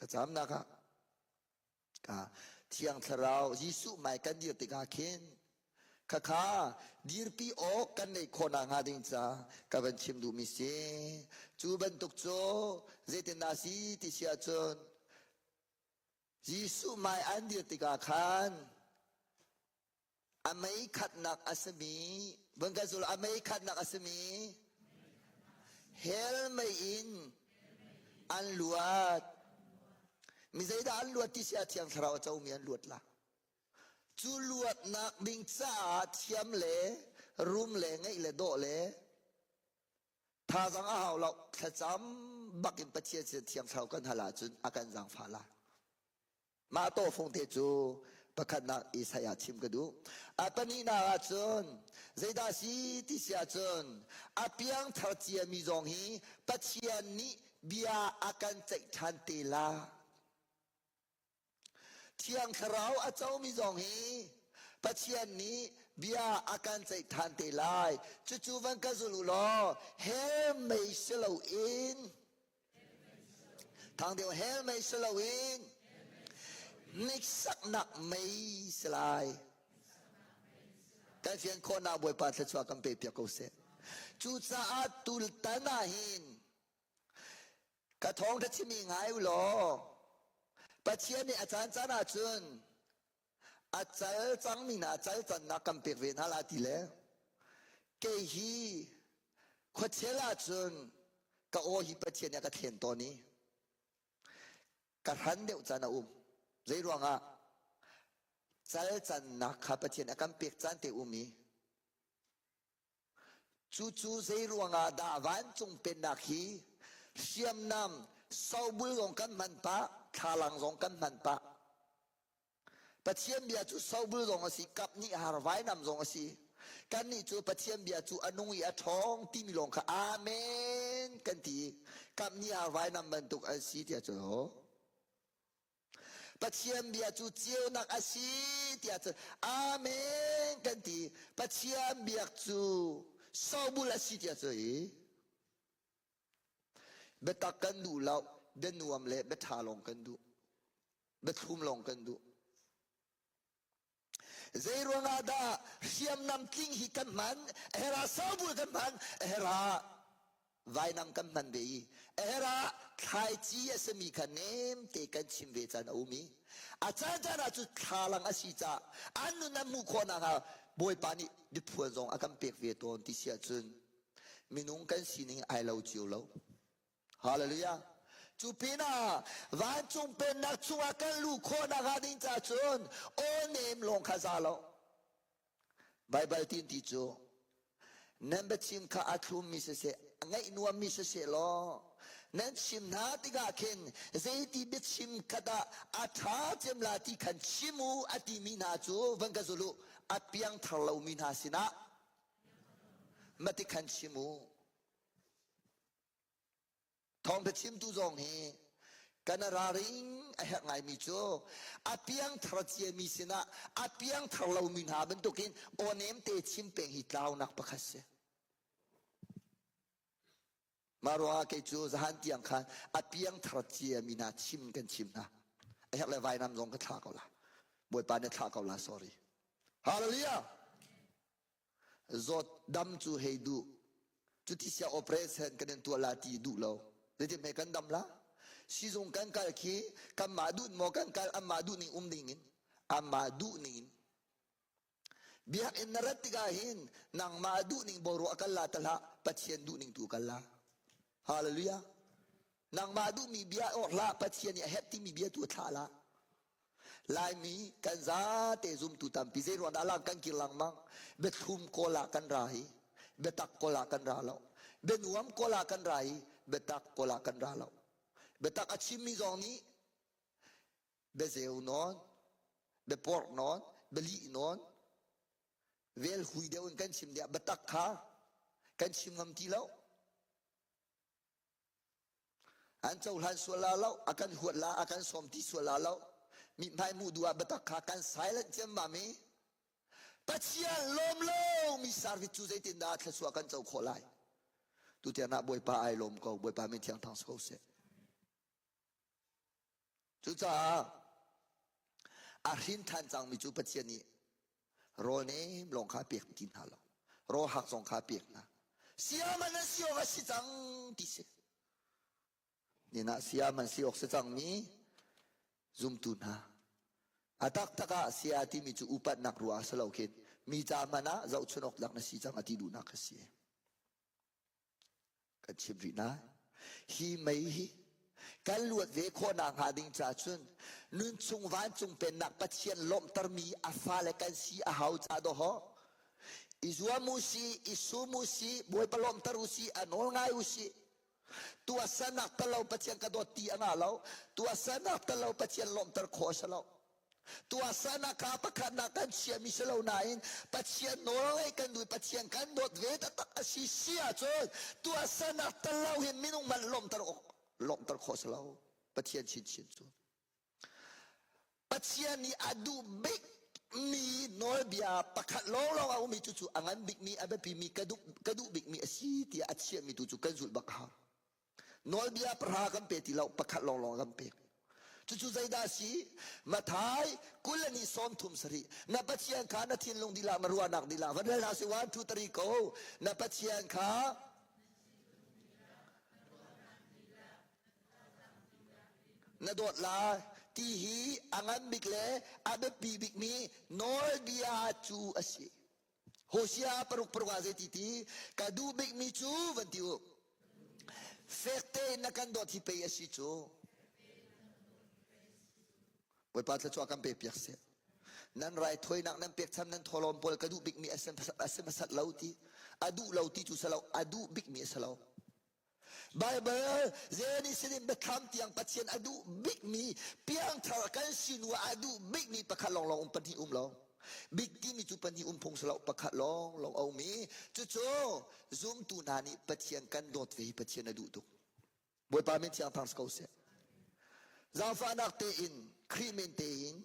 cham na ka thiang tharau jisu mai kan dir ti ka khin kha dir pi o kan nei khona nga ding cha ka ban chim du mi se chu ban tuk cho zeten na si ti sia chon jisu mai an dir ti ka khan amai khat nak asmi bang ka zul amai khat nak asmi hel mai in an luat mi zai da an luat ti sia thiang tharau chau mi an luat la chu luat nak ding cha thiam le rum le ngai le do le tha jang a haw lo tha cham bakin pachia che thiang tharau kan hala chun akan jang pha la ma to phong te chu pakhat na isaya chim ka du apani na chun zai da si ti sia chun apiang thar chia mi jong hi pachia ni bia akan chai than te la thiang tharau a chau mi jong hi pachian ni bia akan chai than te lai chu chu van ka zulu lo he mei selo in thang deu he mei selo in nik sak nak mei slai kan fian ko na boy pa tla chwa kam pe pia ko se chu cha a tul tana hin ka thong ta chi mi ngai u lo pachian ni achan chana chun achal chang mi na achal chan na kam pe ve na la ti le ke hi kho chela chun ka o hi pachian ya ka then to ni กระหันเดียวจันใจรวงอ่ะใจจันนักข้าพเจ้ากันเปียกจันเตอุมีจูใจรวงอ่ะดาวันจงเป็นนักฮีเสียมนำสาวบุลงกันมันปะทาลังงกันมันปะปะเทียมเบียจูสาวบุลงสิกับนี่หารไว้นำงสิกันนี่จูปะเทียมเบียจูอนุยอทองที่มีลงค่ะอาเมนกันทีกับนี่หารไว้นำบรรทุกอาศิเดียจูปะเทียมเบียจูเจียวนักอาศิเดียจูอาเมนกันทีปะเทียมเบียจูสาวบุลอาศิเดียจูเบตักกันดูแล้วเบนวมเละเบทาลงกันดูเบทุมลงกันดูใจรวงอาดาเสียมนำทิ้งหิกันมันเฮราสาวบุลกันมันเฮราไว้นำกันมันเบีเฮราไทยจีสมีคะแนนเตกันชิมเวจันอุมีอาจารย์จะน่าจะทาลังอาศิจาอันนั้นมุขนังาบอยปานิดิพวนจงอากันเปียกเวตอนที่เสียจุนมินุงกันสินิงไอเลาจิวเลาฮาเลลูยาจูปีน่าวันจงเป็นนักจงอาการลูกคนนักดินจ่าจุนโอเนมลงข้าซาโลไบเบิลตินติจูนั่นเป็นชิมข้าอัครุมมิสเสไงนัวมิสเสโลนั่นชิมนาติกาเคนเจติบิดชิมคดาอัฐาเจมลาติขันชิมูอติมินาจูวันกะจุลุอัดเปียงทะเลามินาสินะมาติขันชิมูทองเพชรชิมตุจงเฮกันราริงไอ้ไงมิโจอาเปียงทรัเจียมิสินะอาเปียงทะเลามินหาเป็นตุกินโอเนมเตชิมเป็งฮิตลาวนักประคัสเซมารัวเกจูสหันตียงขันอาเปียงทรัเจียมินาชิมกันชิมนะไอ้เลวายนำจงก็ท่าเขาละบวยปานเนี่ยท่าเขาละ sorry ฮาเลลูยาจดดำจูเฮดูจุดที่เสียโอเปรสเห็นกันตัวลาตีดูเราเดี๋ยวไม่กันดำละsi zong kan kal ki kan madu mo kan kal amadu ni dingin amadu nin biya inarat tigahin nang madu ning boru akalla talha patien du ning tu kala hallelujah nang madu mi biya la patien ya heti mi biya tu thala lai mi kan za te zum tu tam pi zero ala kan kilang mang bethum kola kan rahi betak kola kan ralo benuam kola kan rahi betak kola kan ralo betak achim mi zong ni bezeu non be pork non beli non vel hui de un kan chim dia betak kha kan chim ngam ti lo an chau han swala lo akan huat la akan som ti swala lo mi mai mu dua betak kha kan silent chem ma mi pachia lom lo mi sarvi chu zai tin da thla su akan chau kholai tu tia na boy pa ai lom ko boy pa mi thiang thang so seจูจ้าอาหินทันจังมีจูปัจเจนี่รอเนี่ยลงขาเปียกกินหาเรารอหักสองขาเปียกนะเสียมันนะเสียว่าสิจังดิเสนี่นะเสียมันเสียออกสิจังมีซุ่มตุนฮะอาตักตะกะเสียที่มีจูอุปัตนักรัวสลาวเข็ดมีจามันนะจะอุชนกหลักนะสิจังอติดูนักเสียกันชิบวินะฮีไม่ฮีกันลวดเวโคนางหาดิงจ่าชุนนุนจุงวันจุงเป็นนักปัจเจียนลมตรมีอาฟาเลกันสีอาหาวจ่าดอฮออิจวามุสีอิสุมุสีบวยปลอมตรุสีอนอลง่ายอุสีตัวสนักตะเลาปัจเจียนกระโดดตีอันเราตัวสนักตะเลาปัจเจียนลมตรโคสเราตัวสนักขาประคันนักกันเชียมิสเลานายปัจเจียนโนลง่ายกันดูปัจเจียนกันโดดเวตตะสีเสียจนตัวสนักตะเลาเห็นมินุมันลมตรลมตรโคสเราปัจเจียนชินจนปัจเจียนนี่อดูบิ๊กมีโนเบียประคัดลองเอามีจู่ๆอันบิ๊กมีอันเป็นปีมีกระดูบิ๊กมีอาชีพที่อาชีพมีจู่ๆกันสุดบักฮาโนเบียประหากันเปติเราประคัดลองกันเปจู่ๆใจดาสีมาท้ายกุลนี่ซ้อมทุ่มสรีนับปัจเจียนขานาทีลงดีละมารัวนักดีละวันเวลาสิวันทุตรีโกนับปัจเจียนขานาโดดลาที่ฮีอังอันบิกเลอาเบปีบิกมีโนเบียจูอาศัยโฮเซียปรุกปรุกอาเซติตีกาดูบิกมีจูวันที่วเฟกเตนักันโดดที่เปียสิจู บทปาทชวกันเปียกเสียนั้นไรถอยนักนั้นเปียกช้ำนั้นทรมปลกระดูบิกมีเสมสัตเหลาตีอดูเหลาตีจุสเหลาอดูบิกมีสเหลาไบเบิลเจนี่สิริมเบคำที่ยังปัจเจียนอดูบิกมีเพียงทากันสินว่าอดูบิกมีประคัลลองปันที่เราบิกที่มีจุปันที่พงสเหลาประคัลลองเอามีจู่ซุมตูนานี่ปัจเจียนกันโดดเวปัจเจียนอดูตุกบทปาเมนที่อังทางสกาวเสียจางฟ้านักเตอินครีเมนเตอิน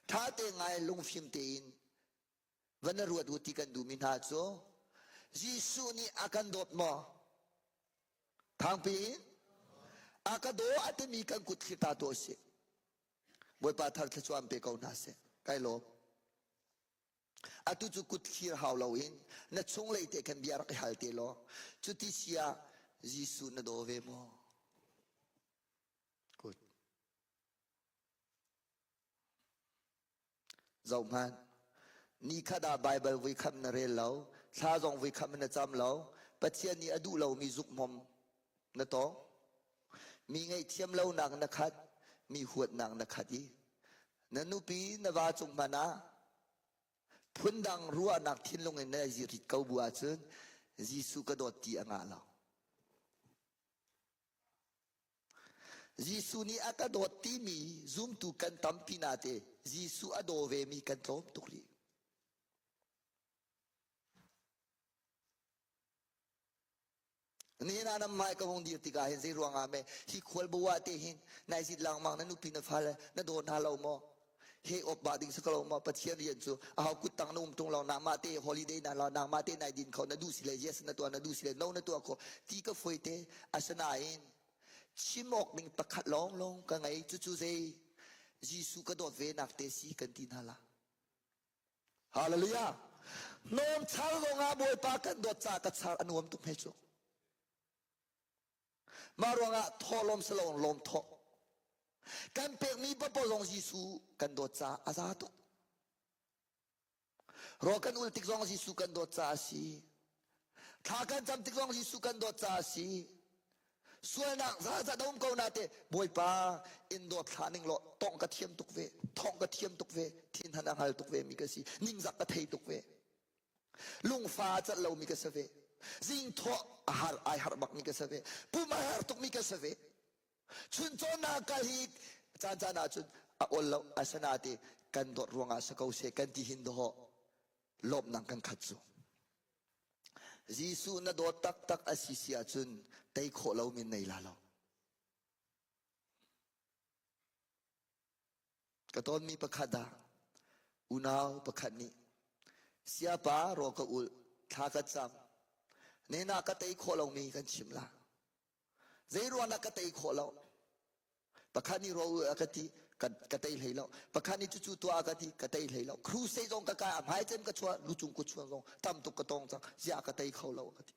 ถ้าเตงไงลงฟิมเตอินวันนรวดวุติกันดูมินาโซยิสุนี่อากันโดดมาทางปีนอากันโดอาจจะมีการกุดขิตาตัวเสียบทปาทัลทชวมเปกาวนาเสียไกลบอาตุจุกุดขีร์ฮาวลาวินนัดชงเลยเตกันบิอารักฮัลเตโลจุติเสียยิสุนโดเวโมกุดเจ้ามันนี่ข้าดาไบเบิลวิคัมนเรลเราถ้าจงวิคัมนจำเราปัจเจียนี่อดูเรามีจุกมอมนะโตมีไงเทียมเรานางนักขัดมีหัวดนางนักขัดอีนันุปีนวาจงมานะพุ่นดังรัวนักทิ้งลงในจิริตเกาบัวจนยิสุกระโดดตีอ่างเรายิสุนี่อากระโดดตีมีซุมตุกันตัมพินาเตยิสุอโดเวมีกันตรมตุกรีนี่นานำไม่ก็คงดีติกาเห็นสิรวงอาเมฮิควลบัวเตหินนายสิลังมังนันุพินฟ้าเลยนัดโดนหาเราโมเฮอบบาดิงสกลมาปัจเจียนเรียนสูเอากุตังนุ่มตรงเรานามาเตฮอลิเดย์นาเรานามาเตนายดินเขานัดูสิเลยเยสนัตัวนัดูสิเลยโนนัตัวเขาที่ก็ฟอยเตอาสนาอินชิมอกมิงประคัดลงกันไงจู่ๆเซยิสุกระโดดเวนักเตสีกันทีนั่นละฮาเลลูยาโน้มชาลงอาบวยปากันโดดจากกัดสารอนุมตุกเฮจูมารวงอาทอลมสลงลมทอกันเปียกมีปะปะลงยิสุกันโดดจาอาซาตุรอกันอุลติกลงยิสุกันโดดจาสีถ้ากันจำติกลงยิสุกันโดดจาสีส่วนนักจะดมเขานาเตบวยปาอินโดทานิงโลตองกระเทียมตุกเวทองกระเทียมตุกเวทินหันหัลตุกเวมีกษีนิงจักกระเทยตุกเวลุงฟ้าจะเรามีกษีจิงทอหาไอหาบักมีกษีผู้มาหาตุกมีกษีชุนจอนักฮิตจานนาชุนอัลลอฮ์อาสนาเตกันดอรวงอาสกาวเสกันที่หินโดลบนังกันขัดซูยิสุนโดตักอาศิเสียจุนไตโคเรามินในลาเรากระตอนมีประคดาอุณาวประคดนี้เสียปารอกอุลทากัดจำเนนักไตโคเรามีกันชิมลาเจรวนักไตโคเราประคดนี้รออุกติกระเตยเลยแล้วประคานี้จู่ๆตัวกระติกระเตยเลยแล้วครูเซจงกะกายหายใจมันก็ชัวลุจุงก็ชัวจงตั้มตุกกระตองจังเสียกระเตยเขาแล้วกระติ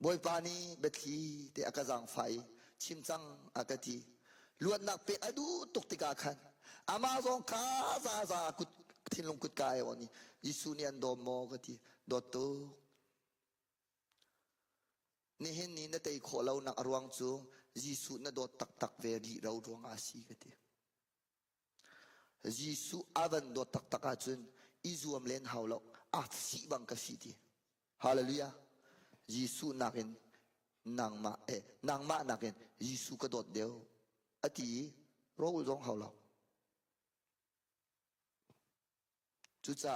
บอยปานีเบ็ดทีเตะกระจังไฟชิมจังกระติล้วนนักเปอดูตุกติกาขันอามาจงข้าซากุดทิ้งลงกุดกายวันนี้ยิสุนียนโดมอกระติโดดตุนี่เห็นนี่นั่นแต่อีกคนเรานักรวงจูยิสุนั่นโดดตักเวรีเรารวงอาศีกันทียิสุอาวันโดดตักอาจุนอิจูอัมเลนฮาวเราอาศีบังกษีทีฮาเลลูยายิสุนักเห็นนางมานักเห็นยิสุกระโดดเดียวอธิเรารวงฮาวเราจุจ้า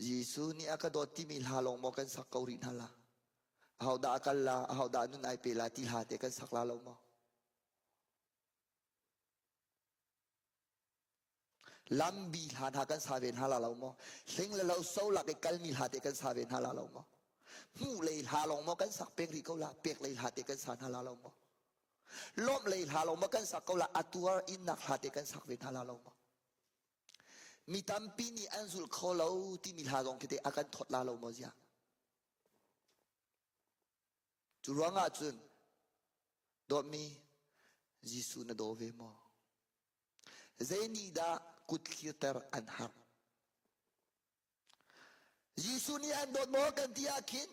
ยิสุนี่อากระโดดที่มีลาลงมอกันสักเกาหลีนั่นละเอาด่ากันละเอาด่านุนไอเปล่าที่หาเด็กกันสักลาเรามาลำบีหาทากันสาเวนฮาลาเรามาเซ็งแล้วเราเศร้าหลักกันมีหาเด็กกันสาเวนฮาลาเรามาหูเลยหาลงมากันสักเปียกรีเขาละเปียกเลยหาเด็กกันสาฮาลาเรามาล้มเลยหาลงมากันสักเขาละอัตัวอินนักหาเด็กกันสักเวนฮาลาเรามามีตัมปีนี่อันสุลเขาเราที่มีหาลงคิดอาการทดลาเรามาจ้ะจุรวงอาจุนโดมียิสุนโดเวมอเจนีดากุดคิเตอร์อันฮาร์ยิสุนี่อันโดมอกันที่อาคิน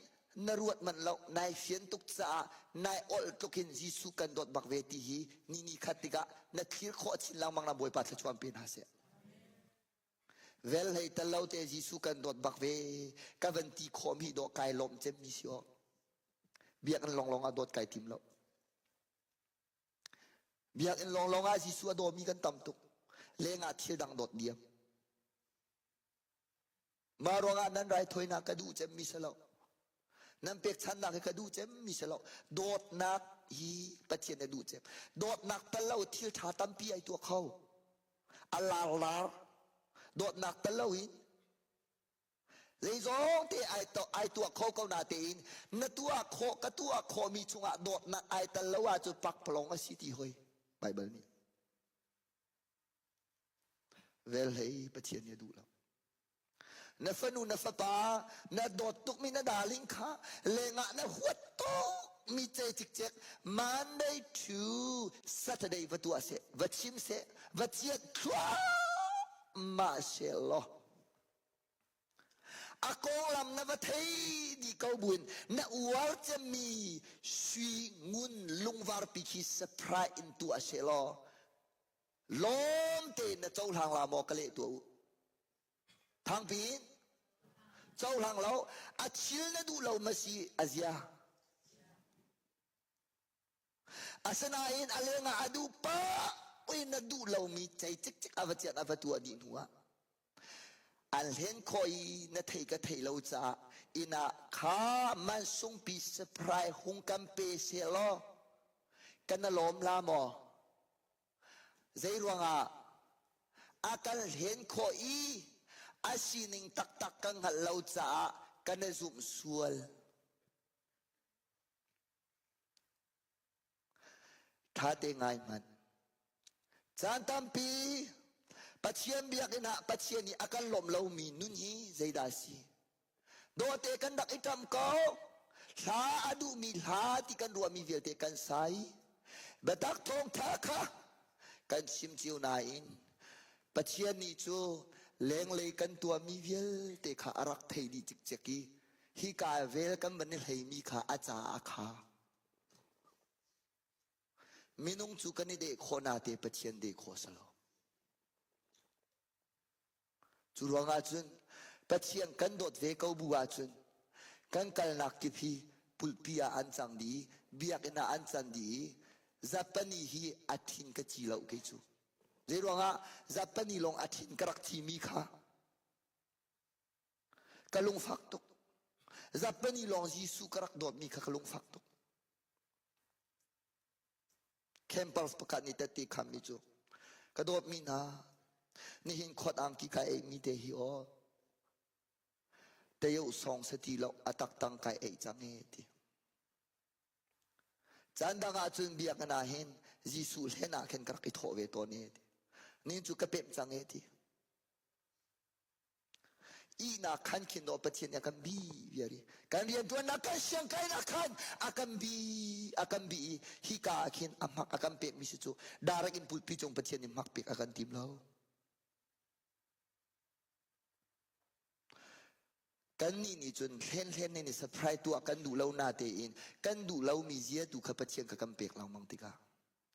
นรวดมันเรานายเสียนตุกษานายอลตุกินยิสุกันดดบักเวทีฮีนี่ขัดติกะนักขีดข้อชินลังมังนาบวยปัตชวนเป็นหาเสเวลให้ตะเลาเตยิสุกันดดบักเวกะวันตีขอมีดอกไก่ลมเจมมิเสียเบียกันลองอดดไก่ทิมเราเบียกันลองอายิสุอดมีกันต่ำตุกเลงอาเทียดังดดเดียมมารองานั้นไรถอยนักกระดูเจมมิเสลานั่นเป็กชันนักกระดูเจมมิเสลาโดดนักฮีปะเทียนดูเจมโดดนักตะเลาเที่ยวชาตัมปีไอตัวเขาอัลลาลาโดดนักตะเลาอินเลยร้องเตไอตัวเขาเขาหน้าเตอินนตัวเขากตัวเขามีชงะโดดนักไอตะเลาจุดปักพลองอสิที่เฮยไบเบิลนี้เวลให้ปะเทียนดูแล้วนฟนูนฟปานโดดตุกมีนดาลิงค่ะเลงะนหัวโตมีใจจิกเจก Monday to Saturday วัตัวเสวัชิมเสวัเจียคว้ามาเชลล์อากงลำนวัตให้ดีเกาบุญนวาจะมีชีงุนลุงวาร์ปิคิสพรายอินตัวเชลล์ล้มเตนเจ้าทางลามอกะเลตัวทางปีนเจ้าทางเราอาชิลนดูเรามาซีอาเซียอาสนาอินอะไรงาดูปะวินดูเรามีใจจิกจิกอวเจียนอวตัวดินหัวอันเห็นคอยนัทเทกะเทเราจะอินาข้ามันส่งปีสปรายหงกัมเปเซลกันนลมลามอใจรวงอาการเห็นคอยอาศินิงตักตักกังหัลเราจะกันซุมสวลท้าเตงไงมันจานตัมปีปัจเจียนเบียกินะปัจเจียนนี้อาการลมเรามีนุนฮีใจดาสีโดเตกันดักอิตามเขาลาอดูมีลาที่กันรัวมีเวลเตกันไซบัดักทองทักะกันชิมจิวนาอินปัจเจียนนี้จูเลี้ยงเลยกันตัวมีเวลเตขารักไทยดีจิกจิกีฮิกาเวลกันบันนี่ให้มีขาอาจาอาคามินุงจูกันนี่เด็กโคนาเตปัจเจียนเด็กโคสโลจูรวงอาจุนปัจเจียนกันโดดเวกบัวจุนกันกันนักกิพีปุลปียอันจังดีเบียกนาอันจังดีจัปนีฮีอาทินกจีเหล่าเกจูเรื่องว่าจัปนีลงอาทินกรักทีมีค่ะกะลงฟักตุกจัปนีลงยิสุกรักโดดมีค่ะกะลงฟักตุกเคมปัลส์ประกาศนิตติคำนี้จูกระโดดมีนานี่หินขวดอังกิกาเอมีเตฮิโอแต่ยังส่งสติเราอัตักตังกายเอจังเอติจันดังอาจุนเบียกนาเห็นยิสุเลนาเข็นกระกิโถเวตัวนี้นี่จูกระเป็มจังเอติอีนักขันขินโอปะเทียนอากันบีเวียรีการเรียนตัวนักการเชียงไกนักขันอากันบีฮิกาขินอามักอากันเป็มมิสุจูดารักินปุลปิจงปะเทียนมักเป็กอากันติมเรากันนี่จนเล่นนี่สปรายตัวกันดูเราหน้าเตอินกันดูเรามีเสียดูขับปะเทียนกับกันเป็กเรามังติกา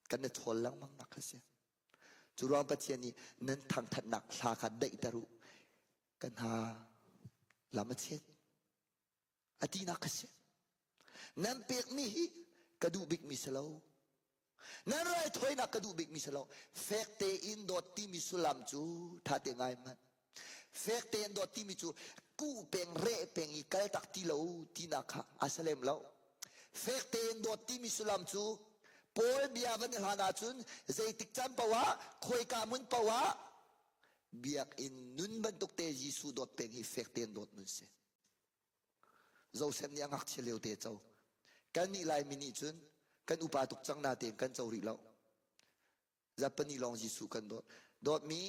กันเนี่ยทนลังมังนักเสียจุรองปะเทียนนี่นั้นทางถนักสาขาได้ตรุกันหาลามาเช็ดอดีนักเสียนั่นเป็กมีกระดูบิกมิสลาวนั่นไรถอยนักกระดูบิกมิสลาวเฟกเตอินดอติมิสุลามจูท่าเตงไงมันเฟกเตอินดอติมิจูกูเป็นเร่เป็นอีกตักที่เราที่นักอาศัยเราเฟกเตนโดดที่มิสุลามจูโพลเบียวันหานาจุนใจติดจำปะวะคอยกามุนปะวะเบียกอินนุนบันตุกเตจิสูโดดเป็นอีเฟกเตนโดดนุนเสเจ้าเส้นยังหักเฉลียวเตเจ้ากันนี่ลายมินิจุนกันอุปาตุกจังนาเตงกันเจ้าริเราจับปนีลองจิสูกันโดดมี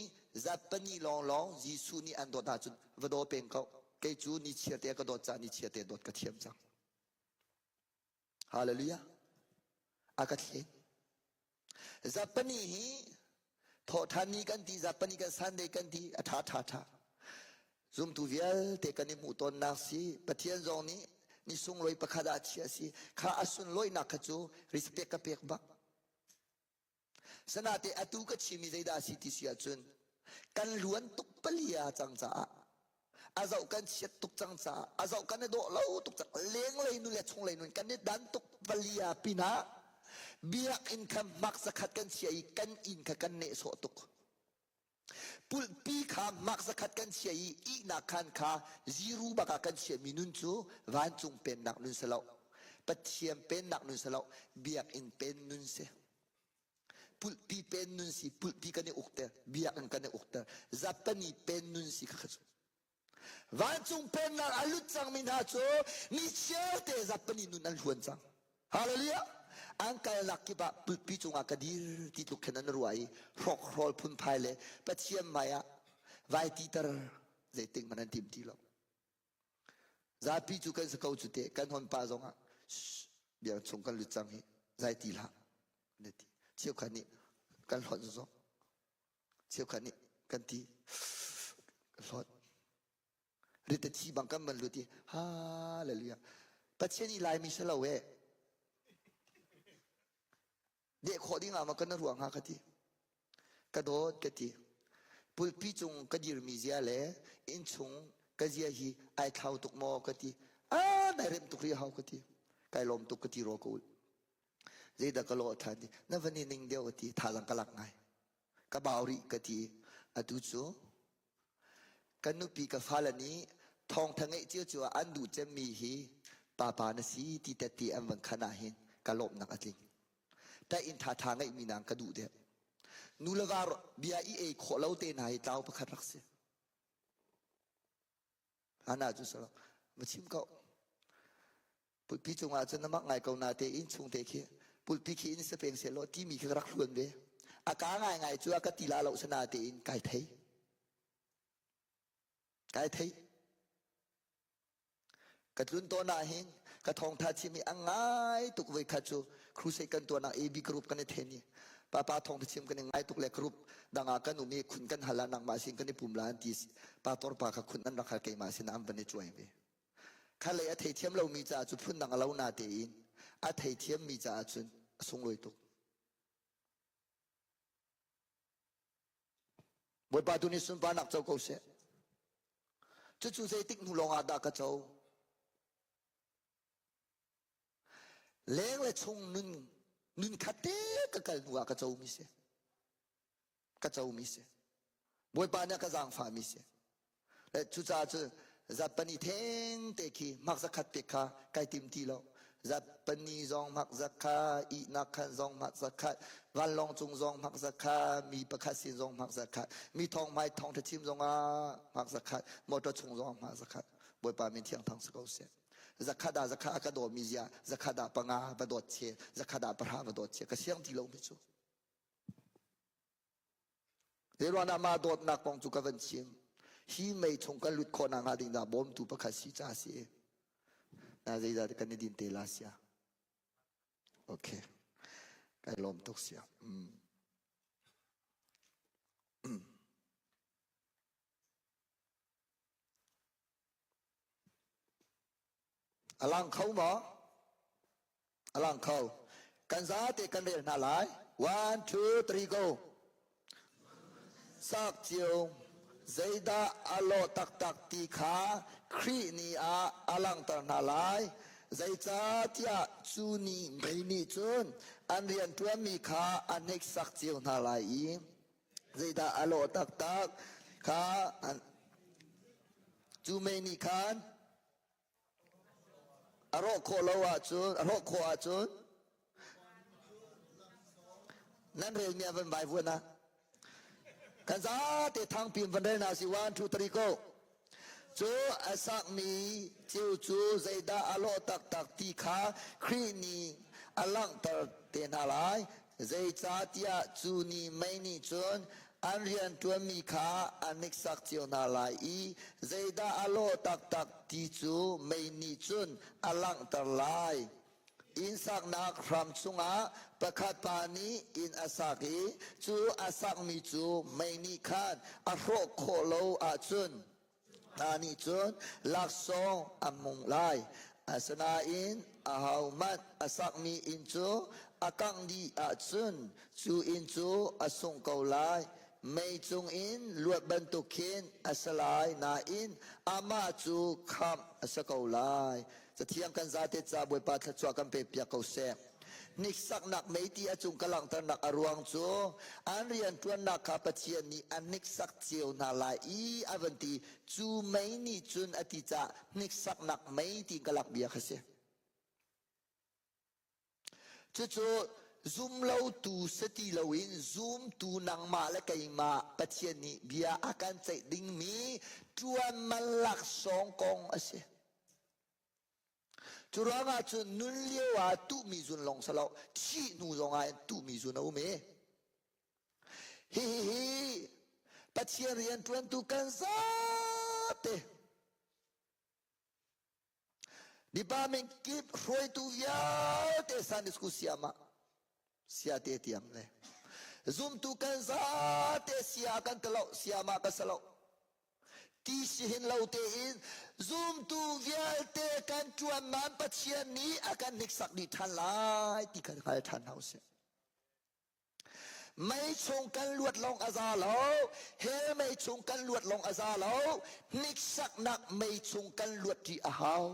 จับปนีลองจิสูนี่อันโดดนาจุนวดโดเป็นเขาเกจูนี่เชียเตก็โดดจานี่เชียเตโดดกระเทียมจังฮาเลลูยาอากาศเห็นจับปนีฮีทอทานีกันทีจับปนีกันสันเดกันทีท่าซุมตูเวียลเตกันนิมุตอนนักสีปะเทียนจงนี้ นี่ส่งลอยประคดาเชียสิข้าอสุนลอยนักขจูริสเปกกับเปกบักสนาเตอตูก็ชิมิใจดาสิติเสียจุนกันล้วนตุกปลียจังจ้าอาเจ้ากันเชียตุกจังจ้าอาเจ้ากันเนี่ยโดเล่าตุกจังเลี้ยงเลยนู่นเลยชงเลยนู่นกันเนี่ยดันตุกปลียปีนะเบียกอินคำมักสักขัดกันเชียกันอินกันเนโสตุกปุลปีขามักสักขัดกันเชียอีนักขันขาจีรูบักกันเชียมินุนจูวันจุงเป็นนักนุนสลาวปัจเจียมเป็นนักนุนสลาวเบียกอินเป็นนุนเสปุลปีเป็นนุนสิปุลปีกันเนี่ยอุกเตอร์เบียกอินกันเนี่ยอุกเตอร์จับปนีเป็นนุนสิขจวันจุงเป็นนักอลุจังมินาโจนิเชื่อเตจับปนีนุนอันชวนจังฮาเลลูยาอังกาลักกิบะปุลปีจงอากาดีติดลุกขนันรวยรอกรอลพุนพายเลยปัจเจียมมายาไว้ตีตร์ใจติงมันนั่นทิมทีเราจะปีจุกันสกาวจุดเตกันหอนป้าจงอ่ะเบียงจงกันลุจังฮีใจตีละเนี่ยทีเชี่ยวขันนี้กันหอนจงเชี่ยวขันนี้กันทีหอนเรื่องที่บางกันมันรู้ที่ฮาเลลูยาปัจเจียนี่ลายมิเชลเอาเวเด็กขอดิ้งอามากันน่าหวงฮะกะทีกระโดดกะทีปุลปีจงกระดิรมิเซียเล่อินชงกะเซียฮีไอเท้าตุกมอกะทีนายเริ่มตุกเรียหาวกะทีไกลลมตุกกะทีโรกูลเจดากะโลทันทีนั่นวันนี้นิ่งเดียวกะทีทาลังกะลักไงกะบ่าวริกะทีอดุจูกันนุปีกะฟาลนี้ทองทั้งไอเจียวจัวอันดูจะมีฮีปาปานสีที่แต่ตีอันวันขนาหินกะลบนักอลิงแต่อินท่าทางไอ้มีนางกระดูเดียนูลกาเบียอีเอขอเล่าเตนายเต้าประคัดรักเสียอานาจุสละมาชิมเขาปุลพิจงอาจจะนมักไงเขานาเตอินชงเตคีปุลพิคีอินสเปงเสลที่มีรักล้วนเวอากาไงไงจัวกติลาเราสนาเตอินไก่ไทยไก่ไทยกระตุ้นตัวนาเฮงกระทองทัชิมีอังไงตุกเวคัจูครูเซกันตัวนาเอบีกรุ๊ปกันเทนี่ป้าป้าทองทัชิมกันไงตุกเล็กรุ๊ปดังอากันอุมีคุณกันฮัลานังมาสิงกันในปุ่มลานทีป้าตอร์ป้าขคุณนั้นรักเกยมาสินอันบันในช่วยเวข้าเลยอาเทียมเรามีจ่าจุดพุ่นดังเราหน้าเตียนอาเทียมมีจ่าจุดสงลอยตุกบทบาทตุนิสุนปานักเจ้าเกษจุดจุดเซติกนุลงอาดากเจ้าเลี้ยงและชงนุนขัดเตะกันหัวกระเจ้ามิเสกระเจ้ามิเสบวยปานเนี่ยกระจางฟ้ามิเสและจุจ้าจุจับปนิเทงเตคีมักจะขัดเปกขาไก่ติมทีเราจับปนิจงมักจะขาอีนักขันจงมักจะขัดวันลองจงจงมักจะขามีประคัดสินจงมักจะขัดมีทองไม้ทองตะชิมจงมักจะขัดมอเตอร์ชงจงมักจะขัดบวยปานมีเทียงทางสกาวเสzakada zakha ka do mizia zakada panga badot che zakada pra badot che ka siang ti lo mi chu de lo na ma dot nak pong chu ka van chim hi mei chong ka lut kho na nga ding da bom tu pa kha si cha si na zai da ka ni din te la sia okay ka lom tok siaอลังเขาหมออลังเขากันซาเตกันเรียนนาลาย one two three go สักเจียวใจดาอโลตักตักตีขาครีนีอาอลังตานาลายใจจ้าที่จูนีไม่นีจุนอันเรียนตัวมีขาอันเอกสักเจียวนาลายใจดาอโลตักตักขาอันจูไม่นีขานอารมณ์โคลาวาจุนอารมณ์โคอาจุนนั่นเรื่องเมียเป็นใบฟัวนะกันซาเตทางพิมพ์วันเรนาสิวันทุตริโกจูอาศักมีจิวจูใจดาอโลตักตักตีขาครีนีอลังตเตนาลายใจจ้าที่จูนีไม่นีจุนอันเรียนตัวมีขาอันนิสักเจียวนาลายใจดาอโลตักตักตีจูไม่นีจุนอลังตลายอินสักนักพรำสุงะประคัดปานีอินอาศักีจูอาศักมีจูไม่นีขานอโรโคโลอาจุนนานีจุนลักซองอัมมงไล asana in ahau mat asak mi in chu akang di a chun chu in chu asung kau lai mei chung in luat bantukin asalai na in ama chu kham asakau lai sathiang kan zate cha boi pa thachwa kan pe pia kau se nik sak nak mei ti achung kalang tar nak aruang chu an rian tuan nak kha pachian ni an nik sak chiu na lai I avanti chu mei ni chun ati cha nik sak nak mei ti kalak bia khase chu zoom lo tu seti lo in zoom tu nang ma la kai ma pachian ni bia akan chai ding mi tuan malak song kong ase churanga chu nun lewa tu mi zun long salo chi nu zonga tu mi zun au me hi pachian rian tuan tu kan te di ba men kip roi tu ya te san diskusiama sia te tiam le zoom tu kan te sia kan telo siama ka salo ti sihin lau te in zoom tu vial te kan tuan man pachian ni akan niksak di than lai ti kan kai than houseไม่ชงกันลวดลงอาซาโลเฮไม่ชงกันลวดลงอาซาโลนิกสักนักไม่ชงกันลวดที่อาหาว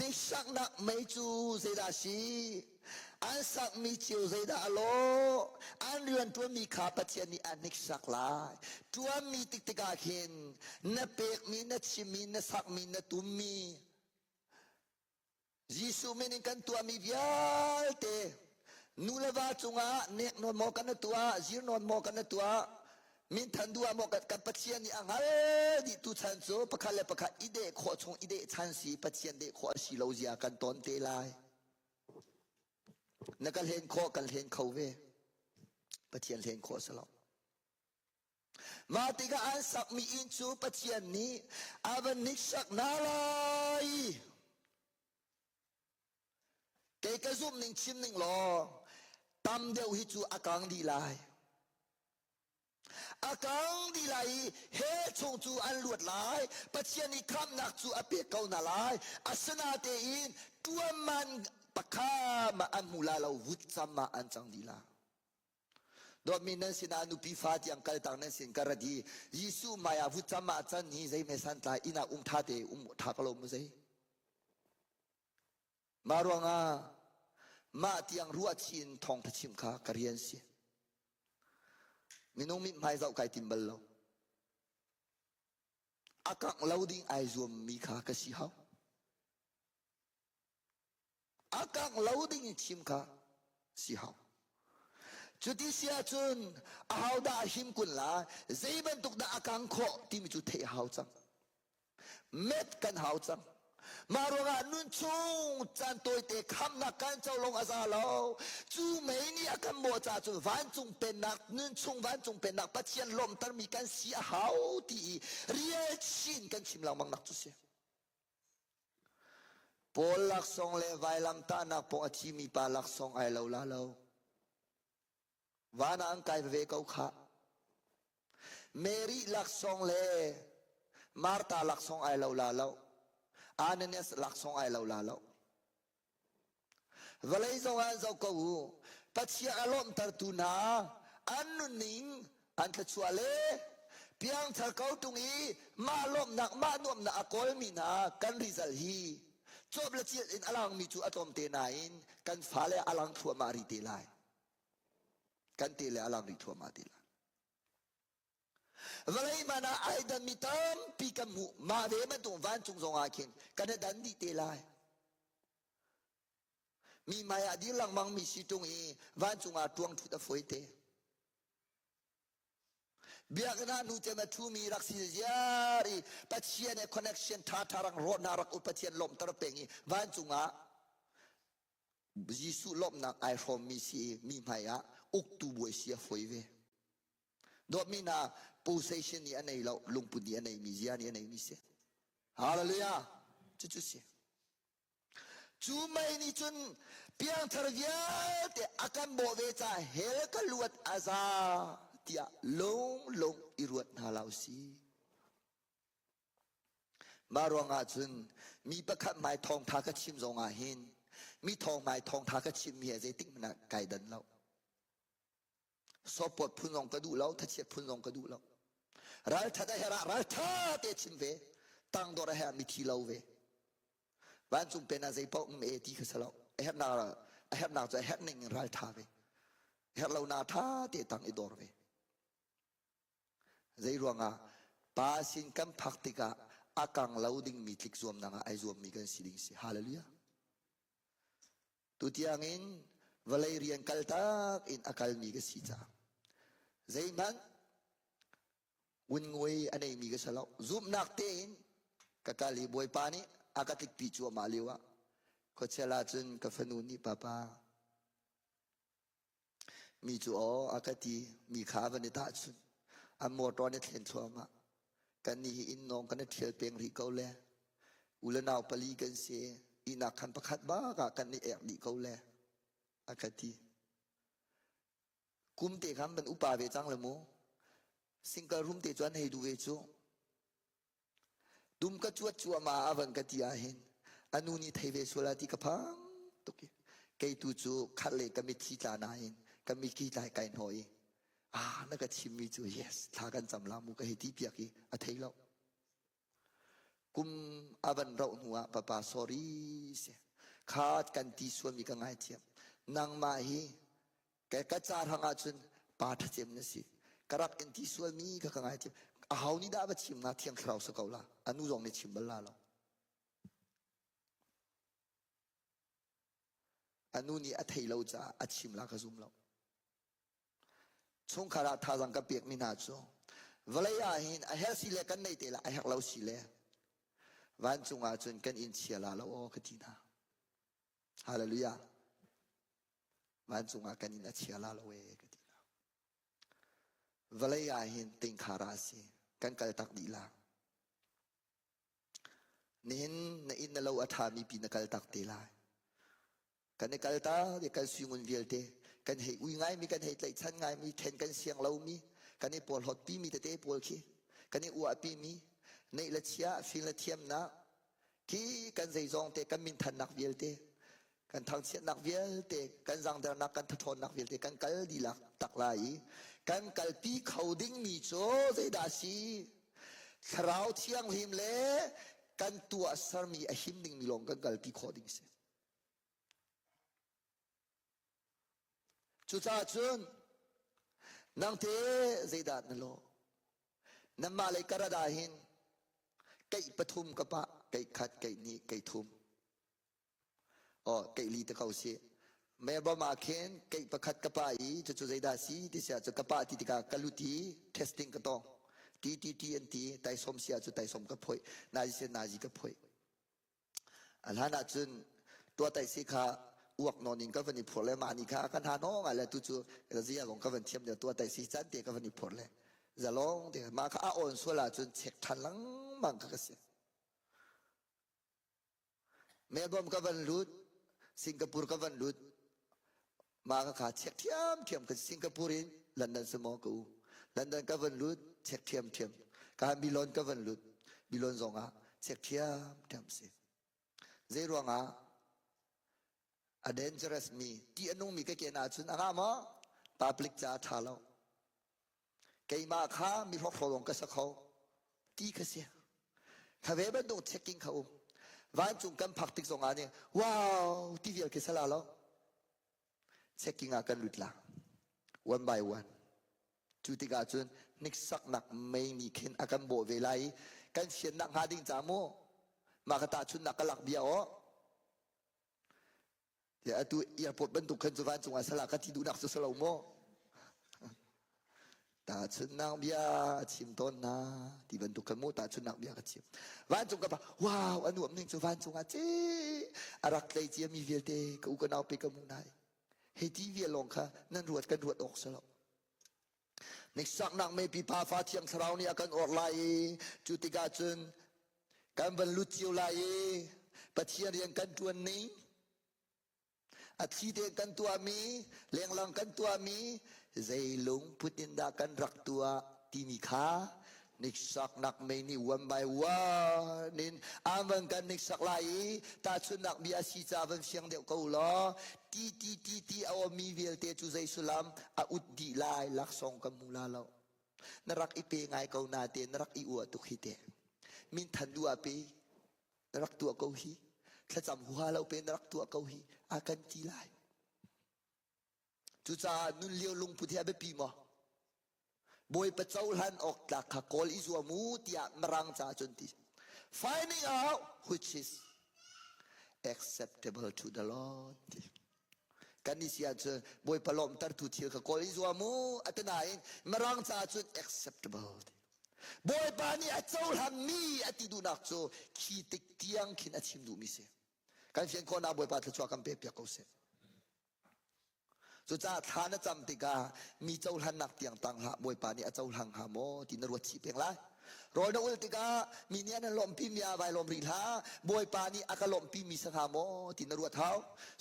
นิกสักนักไม่จูเซดาชีอันสักมีจิวเซดาโลอันเรือนตัวมีขาปัจเจนีอันนิกสักลายตัวมีติกติกาเห็นนเปกมีนชิมีนสักมีนตุมีYesus meninkan tua mi vialte nulava chunga nek non mo kan tua zir non mo kan tua min than dua mo kan pachian ni angal di tu chan so pakhale pakha ide kho chung ide chan si pachian de kho si lo zia kan ton te lai nakal hen kho kan hen khau ve pachian hen kho salo ma tiga an sak mi in chu pachian ni avan nik sak na lai cái zoom ning chim ning lo tam deu hi chu akang di lai he chung chu an luat lai pachian ni kham nak chu ape kau na lai asana te in tuam man pakha ma an mula lo vut chama an chang di la dominan sinanu pi fati ang kal tang nan sin karadi Yesu maya vut chama chan ni zai me san ta ina tha te tha kalo mu zai Marwanga ma tiang ruat chin thong thachim kha karian si minung mi mai zau kai timbal lo akak loading ai zoom mi kha ka si hau akak loading chim kha si hau chuti sia chun a hau da him kun la zeiban tuk da akang kho tim chu the hau chang met kan hau chang Marunga nun chung chan toi te kham na kan chau long azalo chu mei ni akan mo cha chu van chung pen nak nun chung van chung pen nak pachian lom tar mi kan si hau ti rie chin kan chim lang mang nak chu se pol lak song le vai lam ta nak po achi mi pa lak song ai lo la lo wana ang kai ve kau kha Mary lak song le Marta lak song ai lo la lo Ananias lak song ai lo la lo valai zo an zo ko pachia alom tar tu na anuning an tchuale piang thar kau tungi ma lom nak ma nom na akol mi na kan rizal hi chob la chi in alang mi chu atom te nain kan phale alang thua ma ri te lai kan te le alang ri thua ma te lai valai mana ai dan mitam pikamu ma ve man tung van chung zong akin kan dan di te lai mi maya di lang mang mi si tung i van chung a tuang thu da foi te biak na nu te ma thu mi rak si yari pathian e connection tha tharang ro na rak upathian lom tar pengi van chung a Jisu lom nak ai from mi si mi maya uk tu boi sia foi ve do mi na possession ni anei lo lungpu ni anei mi zia ni anei mi se hallelujah chu se chu mai ni chun piang thar via te akan bo ve cha hel ka luat aza tia long iruat na lau si มารวงอาจุนมีประคับไม้ทองทากระชิมทรงอาหินมีทองไม้ทองทากระชิมเมียใจติ๊กมันไก่ดันเราสอบปดพุนองกระดูเราทัดเชียพุนองกระดูเรารัลทัดเหระรัลทัดเตชิมเวตั้งดอระเหมิทีเราเววันจุงเป็นอะไรพวกมันเอติขสเราเฮ็ดนาจะเฮ็ดหนึ่งรัลทัดเวเฮ็ดเรานาทัดเตตั้งอีดอร์เวใจรวงอาปาสินกัมพักติกาอากังเลาดิ้งมีทิกซวมนางไอซวมมีกันสิลิงสิฮาเลลูยาตุติยังอินวลัยเรียนกัลตักอินอากัลมีกันสิจ้าใจมันวุนงวยอันนี้มีกันสลาวซุมนักเตอินกักาลีบวยปานีอากาติกปิจัวมาลีวะก็เชลาจุนกับฟนูนีป้าป้ามีจัวอากาติมีขาวันนี้ตาจุนอันโมตอนนี้เห็นชัวมากันนี่อินนองกันนี่เที่ยวเพียงริเกาเล่อุลนาวปลีกันเสียอินักขันประคัดบ้ากะกันนี่เอกริเกาเล่อากาติกุมเตะคำเป็นอุปาเวจังละโมสิงคารุมเตะจวนให้ดูเวจูดุมกระจวดจัวมาอวันกติอาหินอนุนิไทยเวสุลาติกพังตุกเกยตูจูขัดเลกมิทีจานาหินกมิกีไลไกหน่อยนักชิมมีจู yes ทากันจำลามุกเหตุเปียกีอัฐิเรากุมอวันเราหัวป้าป้า sorry เสียขาดกันตีส่วนมีกันไงเทียมนางมาฮีแกกระจาทางอาจุนปาทเจมนสิกระรักกันตีส่วนมีกันไงเทียมเอานี่ได้บัชิมนาเทียงคราวสกาวละอนุรองในชิมบลลาเราอนุนี่อัฐิเราจะอัชิมลากระซุมเราชงขาราทารังกับเปียกมินาจูวลัยอาหินอาเฮสิเลกันในเตละอาเฮกเราสิเลวันจงอาจนกันอินเชียลาเราโอ้กตินาฮาเลลูยาวันจงอากันอินเชียลาเราเอกตินาวลัยอาหินติงขาราสีกันกัลตักดีลานินในอินนเราอัฐามีปีนกัลตักเตลากันในกัลตาเด็กกันสุงุนเวลเตกันเหตุอุยง่ายมีกันเหตุไหลชันง่ายมีเทนกันเสียงเรามีกันในปวดหดปีมีแต่เตะปวดขี้กันในอัวปีมีในละเชียฟิลละเทียมนะขี้กันใจจองเตกันมินทันนักเวลเตกันทางเชียนักเวลเตกันจังเดนักกันทนนักเวลเตกันกัลดีลักตักลายกันกัลปีเขาดิ้งมีโจใจดาสีคราวเที่ยงหิมเล่กันตัวสามีอหิมดิ้งมีลงกันกัลปีขอดิ้งเสจุดจ้าจุนนังเทใจดาดนโลนัมมาเลยกระดาหินไก่ปทุมกะปะไก่ขัดไก่นี้ไก่ทุมไก่ลีตะเขาเสียแม่บ่มาเข็นไก่ประคัดกะปะอีจุดใจดาสีที่เสียจุดกะปะที่ติกากะลุตีเทสติ้งกะตองทีไต่สมเสียจุดไต่สมกะพอยนาจิเสียนาจิกะพอยอันนั้นจุนตัวไต่สิขาอวกนอนิงก็วันนี้ผลเลยมานิค่ะกันหาน้องอะไรตุจูเราจะลงก็วันเทียมเดียวตัวไต่สิจันเดียก็วันนี้ผลเลยจะลงเดี๋ยวมาข้าอ่อนส่วนละจนเช็คทันหลังมังก็เสียเมลเบิร์นก็วันลุดสิงคโปร์ก็วันลุดมาข้าเช็คเทียมกับสิงคโปร์อินลอนดอนสมองกูลอนดอนก็วันลุดเช็คเทียมการบิลอนก็วันลุดบิลอนซองอ่ะเช็คเทียมเสียเจรวงอ่ะdangerous มีที่อนุมีก็เกี่ยนาจุนอ่ะมา public จ้าท่าเราไก่มาข้ามีพวกฝรั่งก็สักเขาตีก็เสียข้าเว็บต้องเช็คกิ้งเขาวันจุงกันพักติกสองอันเนี่ยว้าวที่เวียร์ก็สละแล้วเช็คกิ้งอากันหลุดละ one by one จุดที่กาจุนนิกสักนักไม่มีเข็นอากันโบเวลัยกันเชียนนักหาดิ้งจามูมากระตาจุนนักกะหลักเบียร์เดี๋ยวตัวอย่าปวดบรรทุกขึ้นสุวรรณจงอาสละกันที่ดูนักสุสลาวโมตาชุนนักเบียชิมต้นนะที่บรรทุกขึ้นโมตาชุนนักเบียก็ชิมวันจงกับว้าวอันนู้นนึงสุวรรณจงอาเจอารักเลยเจียมีเวียเตก็อุกนเอาไปกับมุนไนเฮตีเวียลงค่ะนั่นรวดกันรวดออกสลบในสักนักไม่ปีพาฟ้าเทียงสลาวนี่อากันออกไล่จุติกาจุนการบรรลุจิวไล่ปะเทียเรียงกันตัวนี้อาทิตย์กันตัวมีเลี้ยงลังกันตัวมีใจลงพุทธินดากันรักตัวที่มีค่า นิกสักนักไม่นิวันใบว่านินอามันกันนิกสักไหลตาชุนักเบียชีจาวันเชียงเดียวกูล้อตีเอามีเวลเตจูใจสุลามอาอุดดีลายลักสองกับมูลาเรานรักอีเปงไงกูนาเตนรักอีอวตุขิเตมินทันดูอาเปนรักตัวกูฮีถ้าจำหัวเราเป็นรักตัวกูฮีอากันตีลายจูจานุนเลี้ยวลงพุทธิอาเบปีมอบอยประเจ้าหันออกจากขากอลอิสวามูที่มรังจ่าจนที finding out which is acceptable to the Lord กันนี่เสียจนบอยพลอมตัดทุเทียขากอลอิสวามูอัตนายมรังจ่าจน acceptable บอยปานี่อาเจ้าหันมีอติดูนักโจขีติกเตียงขินอชิมดูมิเสกันเพียงคนอาบอยปาทชัวกันเปียกเขาเสสุดท้ายฐานจำติกามีเจ้าหันนักเตียงตังหาบวยปานี่เจ้าหังหาโมที่นรวดชีเพียงไรรอยนอุลติกามีเนี้ยนั่นลมพิมยาใบลมรีลาบวยปานี่อากาลมพิมีสหาโมที่นรวดเท้า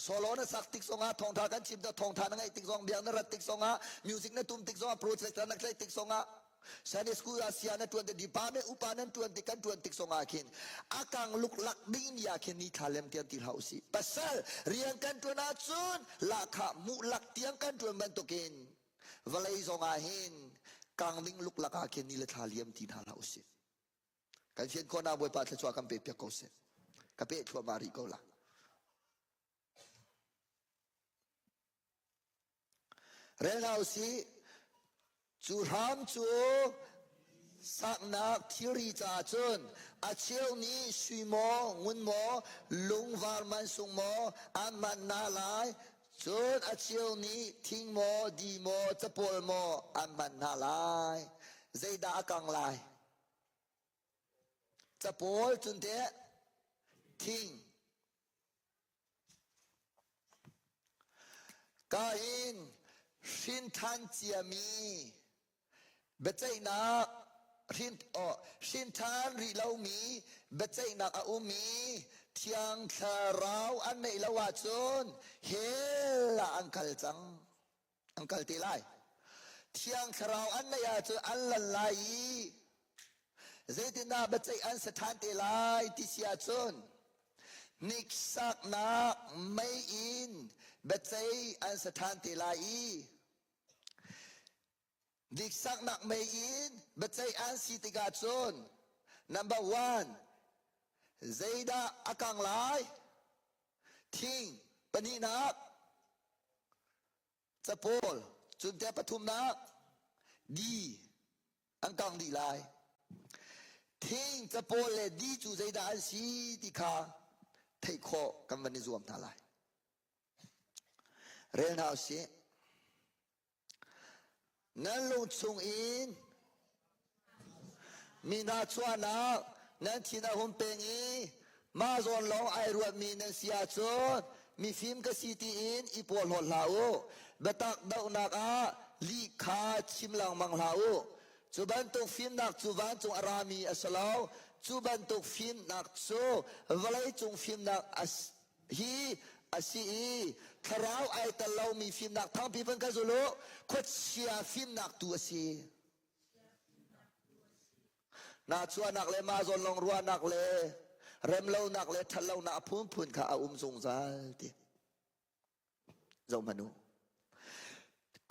โซโลนสักติกสงาทองทากันชิมดาทองทานังไอติกสงเบียงนรัตติกสงามิวสิกนั่นตุ้มติกสงาโปรเจกต์นั่นใครติกสงาSunday school Asia na tuan di pame upanan tuan tikan tuan tik songakin akang luklak ding yakin ni thalem tiang tilhausi pasal riangkan tuan atsun lakha mulak tiangkan tuan bantukin valai songahin kang ding luklak akin ni lethaliem tilhausi kan sien ko na boy pa tchwa kam pe pya ko se ka pe thua mari ko la relhausiจูรามจูสักนักที่รีจ่าจนอาเชียวนี้สุยโมงุนโมลุงวาร์มันสุงโมอันมันนาลายจนอาเชียวนี้ทิ้งโมดีโมจะปวลโมอันมันนาลายใจด่ากังลายจะปวลจนเดะทิ้งกาอินชินทันเจียมีเบใจนักชินทานริเลามีเบใจนักอุมีเทียงคาราวอันในละวาจนเฮล่าอังคัลจังอังคัลตีไลเทียงคาราวอันในอาจอันละลายเจตินาเบใจอันสถานตีไลที่เสียจนนิกสักนักไม่อินเบใจอันสถานตีไลดิกสักนักไม่อินบัจจัยอันสิติกาจน number one เจดาอากังลายทิ้งปนินักจะโพลจุนเตปทุมนักดีอังกังดีลายทิ้งจะโพลเลยดีจูเจดาอันสิติกาเทคโคกันวันนี้รวมทลายเรียนเอาสินั่นลุงชงอินมีนาชวนานั่นที่นาหุ่นเป็งอีมาจนลองไอรวดมีนันเสียจนมีฟิล์มกสิตีอินอีปวดหดลาวเบตักดาวนักอาลีขาชิมลังมังลาวจูบันตุกฟิล์มนักจูบันจงอารามีอัสลาวจูบันตุกฟิล์มนักโซวลัยจงฟิล์มนักอัสฮีอาศีคราวไอตะเรามีฟิล์มหนักทั้งพี่เพิ่งกันสุโลขดเชียฟิล์มหนักตัวซีน่าชัวหนักเลยมาจนลงรัวหนักเลยเริ่มเล่าหนักเลยทันเล่าหนักพุ่นข้าอุ้มทรงใจทีเจ้ามนุษย์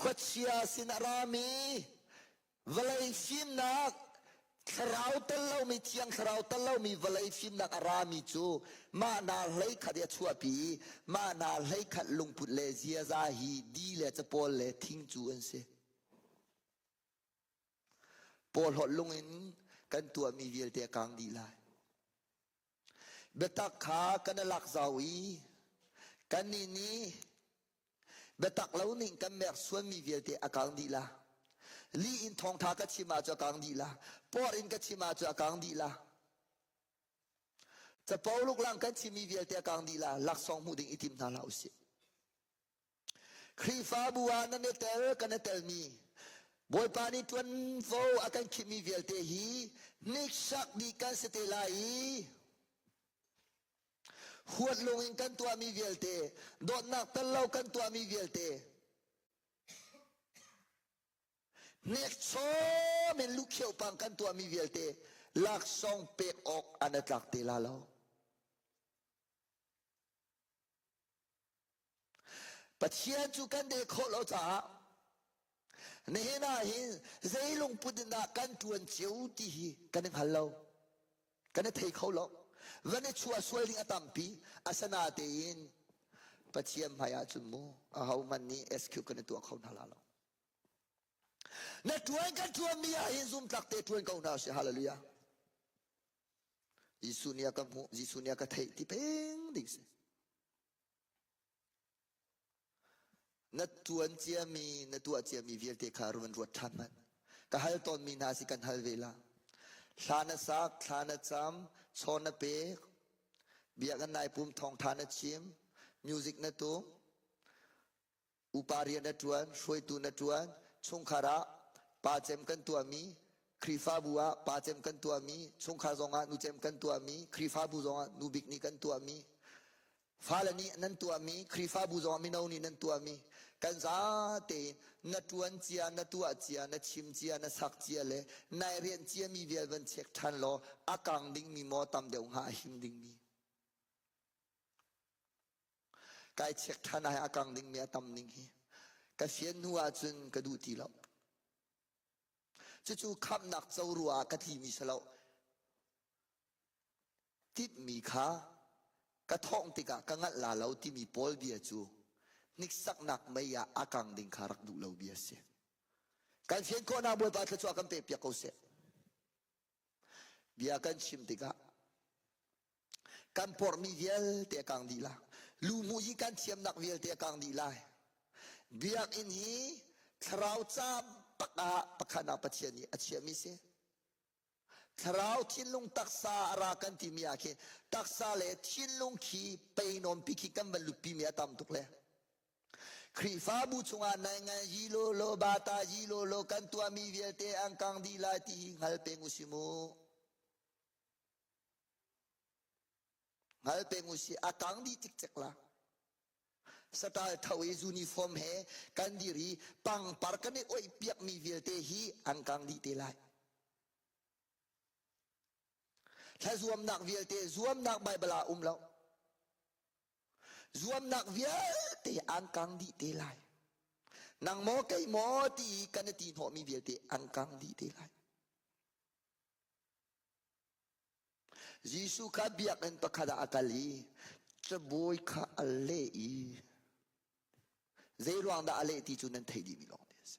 ขดเชียสินารามีเวลาฟิล์มหนักคราวตะเล่ามีเทียงคราวตะเล่ามีเวลาฟิล์มหนักอารามีจูมานาเลยขัดยาชัวปีมานาเลยขัดลุงพุทธเลเซียซาฮีดีเลจะปอลเลทิ้งจูอันเสปอลหดลุงอินกันตัวมีเวียลเตะกลางดีลายเบตักขากันหลักสาวีกันนี่เบตักเล่าหนึ่งกันแมกส่วนมีเวียลเตะกลางดีลาลีอินทองทากัชิมาจะกลางดีลาปออินกัชิมาจะกลางดีลาจะเป่าลูกหลังกันชิมีเวียลเตะกลางดีลาหลักสองหมู่ดิ่งอิติมนาลาอุสิครีฟาบัวนั่นเตลกันเตลมีบอยปานิทวนโฟอากันชิมีเวียลเตฮีนิกชักดีกันสเตลาอีหัวลงอินกันตัวมีเวียลเตโดนนักตะเล่ากันตัวมีเวียลเต next so men lu kheu pang kan tua mi velte lak song pek ok anatlak te la lo pathian chu kan de kho lo cha ne na hin zeilung pudina kan tuan cheu ti hi kan hal lo kan thei kho lo vane chua swelling atampi asana te in pathiam haya chumu a how man ni sq kan tu kho na la lo na tuan kan tuan mi a hin zum tak te tuan kau na se hallelujah Jisunia ka mu Jisunia ka thei ti peng ding se na tuan chia mi na tua chia mi vierte kharun ruat thaman ka hal ton mi na si kan hal vela thana sak thana cham chona pe bia kan nai pum thong thana chim music na tu upariya na tuan shoi tu na tuan chungkhara pa chem kan tu mi krifa bua pa chem kan tu mi chungkha zonga nu chem kan tu mi krifa bu zonga nu bik ni kan tu mi falani nan tu mi krifa bu zonga mi no ni nan tu mi kan za te na tuan chia na tua chia na chim chia na sak chia le nai rian chia mi vel van chek than lo akang ding mi mo tam deu ha him ding mi kai chek than ai akang ding mi tam ning hi ka fian nuwa chun ka du ti lo chu chu khap nak chau ruwa ka thi mi salo tip mi kha ka thong tika ka ngat la lo ti mi pol bia chu nik sak nak mai ya akang ding kharak du lo bia se kan fian ko na bol pa chu akam pe pia ko se bia kan chim tika kan por mi viel te kang di la lu mu yi kan chiam nak viel te kang di la biak in hi thrau cha paka pakhana pachiani achia mi se thrau thinlung taksa ara kan ti mi akhe taksa le thinlung khi peinom pi khi kan ban lu pi mi atam tuk le khri fa bu chunga nai nga yi lo bata yi lo kan tua mi viel te ang kang di la ti ngal peng usimu ngal peng usi akang di tik chek la Satal thawi uniform he kandiri pang parkane oi piak mi velte hi angkang di telai tha zuam nak velte zuam nak bible umlo zuam nak velte angkang di telai nang mo kai mo ti kanati ho mi velte angkang di telai Jisu ka biak en pakhada akali chboy kha alle i Zairuang da ale ti chunan thei di mi long des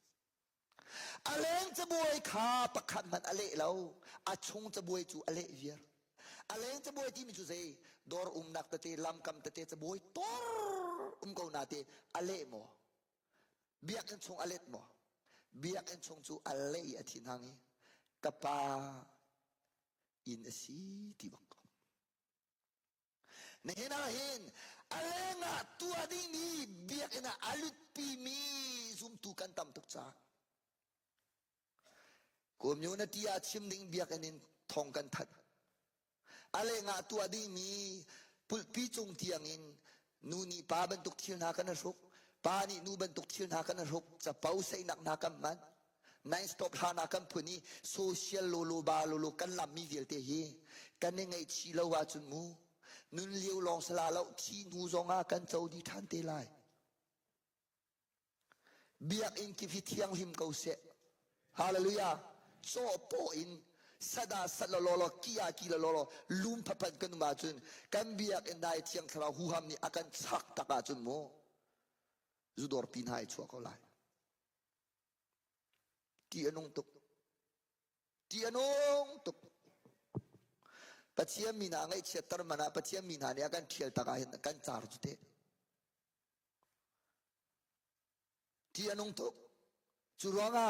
aleng chboy kha pakhat man ale lo achung chboy chu ale vier aleng chboy ti mi chu sei dor nak te lam kam te chboy tor ko na te ale mo biak en chung alet mo biak en chung chu ale athin hangi kapa in si ti bak nehena hin alenga tua ding ni biak ina alut pi mi zum tu kan tam tuk cha community a chim ding biak in thong kan that alenga tua ding mi pul pi chung tiang in nu ni pa ban tuk thil na kan ruk pa ni nu ban tuk thil na kan ruk cha pau sei nak na kam man nai stop ha na kam phuni social lo ba lo kan lam mi vel te hi kan ngai chi lo wa chun mu nun liu long sala lo chi nu zonga kan chau di than te lai biak in ki thiang him ko se hallelujah so po in sada salolo kia kila lolo lum papan kan ma chun kan biak in dai thiang thara hu ham ni akan chak taka chun mo zudor pin hai chua ko lai ti anong tuk Pachiam mina ngai chetar mana pachiam mina ne akan thiel taka hin kan char jute ti anong tuk churonga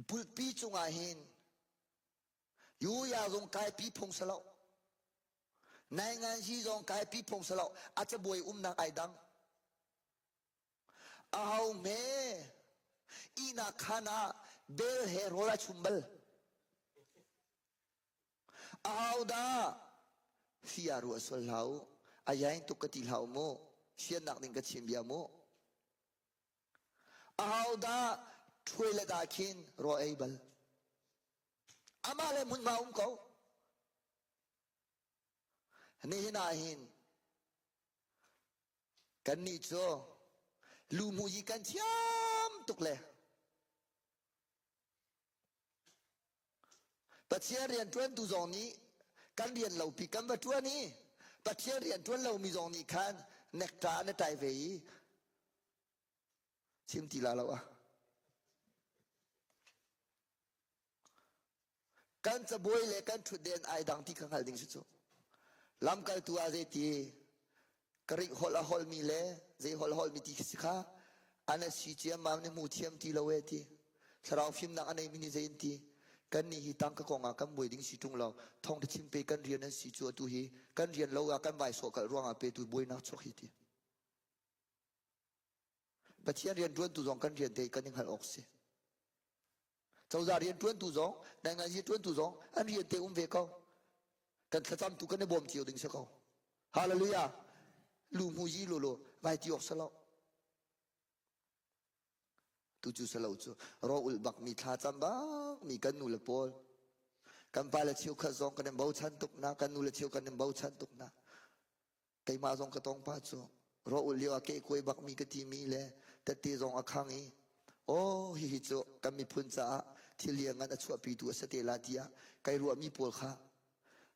bulpi chunga hin yu ya zong kai pi phong salo nai ngan ji zong kai pi phong salo acha boy nang ai dang ahau me ina khana bel he rola chumbal ahauda fiaru aswal lau ayain tukati lau mo siya nak ning katsimbia mo ahauda ช่วยละดาคินรอเอเบลอามาเลมุนมาเขานี่นาหินกันนี่โจลูมูยีกันเชียมตุกเลยปัจเจียเรียนทวนตุจงนี้กันเรียนเราพิกันมาทวนนี้ปัจเจียเรียนทวนเรามีจงนี้คันเนกตาเนตายเวีชิมทีละแล้วอะกันจะบวยเลยกันชุดเด่นไอดังที่ข้างหลังดิ่งสุดลำกันตัวเจตีกริกฮอลฮอลมีเล่เจฮอลฮอลมีที่สิขาอันนั้นสิเจียมมันมูเทียมที่เราเวทีสระฟิมนักอันนี้มินิเจนทีกันนี่ฮิตังก็กงอากันบวยดิ่งสิจุงเราท่องที่ชิมไปกันเรียนนั้นสิจัวตุฮีกันเรียนเราอากันใบสวกันร่วงอาไปตุบวยนักชกฮิตีปัจเจียเรียนทวนตุจงกันเรียนเตกันยังหันออกเสียเจ้าจาเรียนทวนตุจงในงานยี่ทวนตุจงอันเรียนเตเวเขากันขจำตุกันในบ่มเจียวดิ่งสักเขาฮาเลลูยาลูมูยีโลโลไว้ที่ออกสลาตุจูสลาจูรออุลบักมีท่าจำบ้างมีกันนูเลปอลกันไปละเชียวขจงกันในบ่าวชันตุกนะกันนูเลเชียวกันในบ่าวชันตุกนะไกมาจงกระตองป้าจูรออุลเลียวอาเกยคุยบักมีกติมีเลยแต่ตีจงอาคังอีโอ้ฮิโจกันมีพุนจ้าที่เลี้ยงกันชั่วปีตัวสเตลาเดียไกรัวมีปวดขา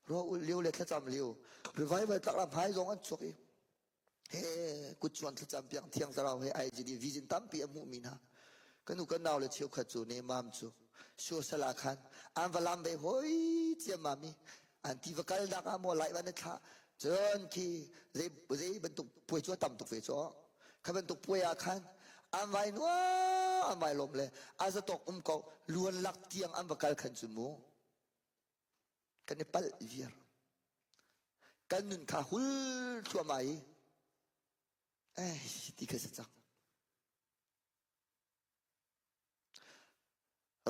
รออุลเลียวเลยถ้าจำเลียวหรือไว้ไว้ตักลำพายจงอันชกอีเฮ้กุศลถ้าจำเพียงเที่ยงสระเฮไอจีดีวิจินตั้มปีมุมินะกันนูกันนาวเลยเชียวขัดจูเนมามจูชัวสลาคันอันวลามเบหอยเจียมามีอันที่วกัลดักอามอไลวันนี้ท่าจนที่เร่บรรทุกป่วยชัวต่ำตุกเฟจ้อข้าบรรทุกป่วยอาคันอันไว้นัวอันไว้ลมเลยอาจจะตกเขาล้วนลักเตียงอันวกัลขันจูมูกันนี่ปัลเวียร์กันนุนข้าหุลชัวไม่ที่เคยสัก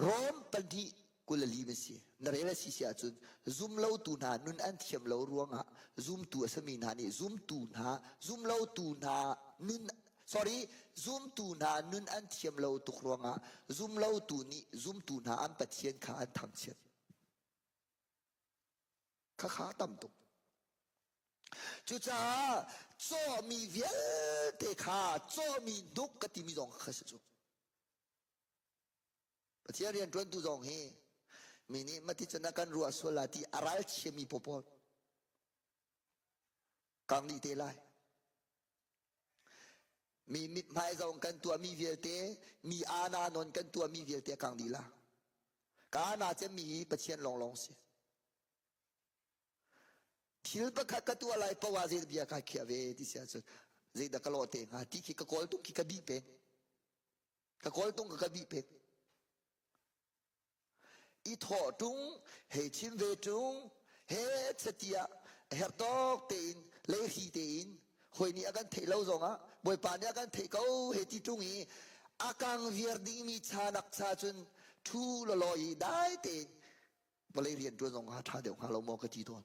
โรมปันที่กุลลีเมสีนเรศสิเสียจนซุมเล่าตูนานุนอันเทียมเล่าร่วงอ่ะซุมตัวสมีนานี่ซุมตูนาซุมเล่าตูนานุน sorry ซุมตูนานุนอันเทียมเล่าตุกร่วงอ่ะซุมเล่าตูนี่ซุมตูนาอันปัจเจียนข้าอันทำเชียนข้าตั้มตุกจุจ้าโจมีเวียเตข้าโจมีดุกกติมีจงข้าศึกปัจจัยเรียนจวนตุจงเฮมินิมาที่จะนักการรัวสวลาที่อารัลเชมีปปอลกังลีเตไลมีมิดไม้จงกันตัวมีเวียเตมีอานานนกันตัวมีเวียเตกังลีลากานาจะมีปัจจัยลองเสียทิลปะขัดตัวอะไรเพราะว่าเจดเบียร์ข้าเขียเวที่เสียสุดเจดกะโลเตงหาที่ขี้กะโกลตุงขี้กะบีเป็งกะโกลตุงกะบีเป็งอีทอตุงเฮชิมเวตุงเฮเสตียเฮร์ตอกเตนเลฮีเตนหอยนี่อาการเทเลาจงอ่ะบอยปานนี่อาการเทเขาเฮติตุงอีอาการเวียร์ดิ้งมีชานักชาจนทูลลอยได้เตนบริเรียนตัวจงหาท่าเดียวหาเราโมกตีตัว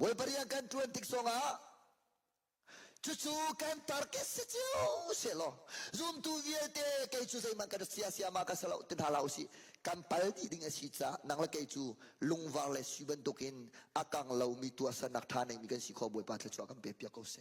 บอยปริยังกันทวนติกสงะจู่ๆกันตาร์เกสเจ้าเสลอซุ่มตูเวียเตะเคยจู่ใส่มันกันเสียเสียมากันสลาติดหาลาวสิกันพัลดีดิ้งสิจ้านังละเคยจู่ลุงวาร์เลสุบันตุกินอากังลาวมีตัวสนักทานมีกันสิขอบอยปัตตะชัวกันเปียกเขาเส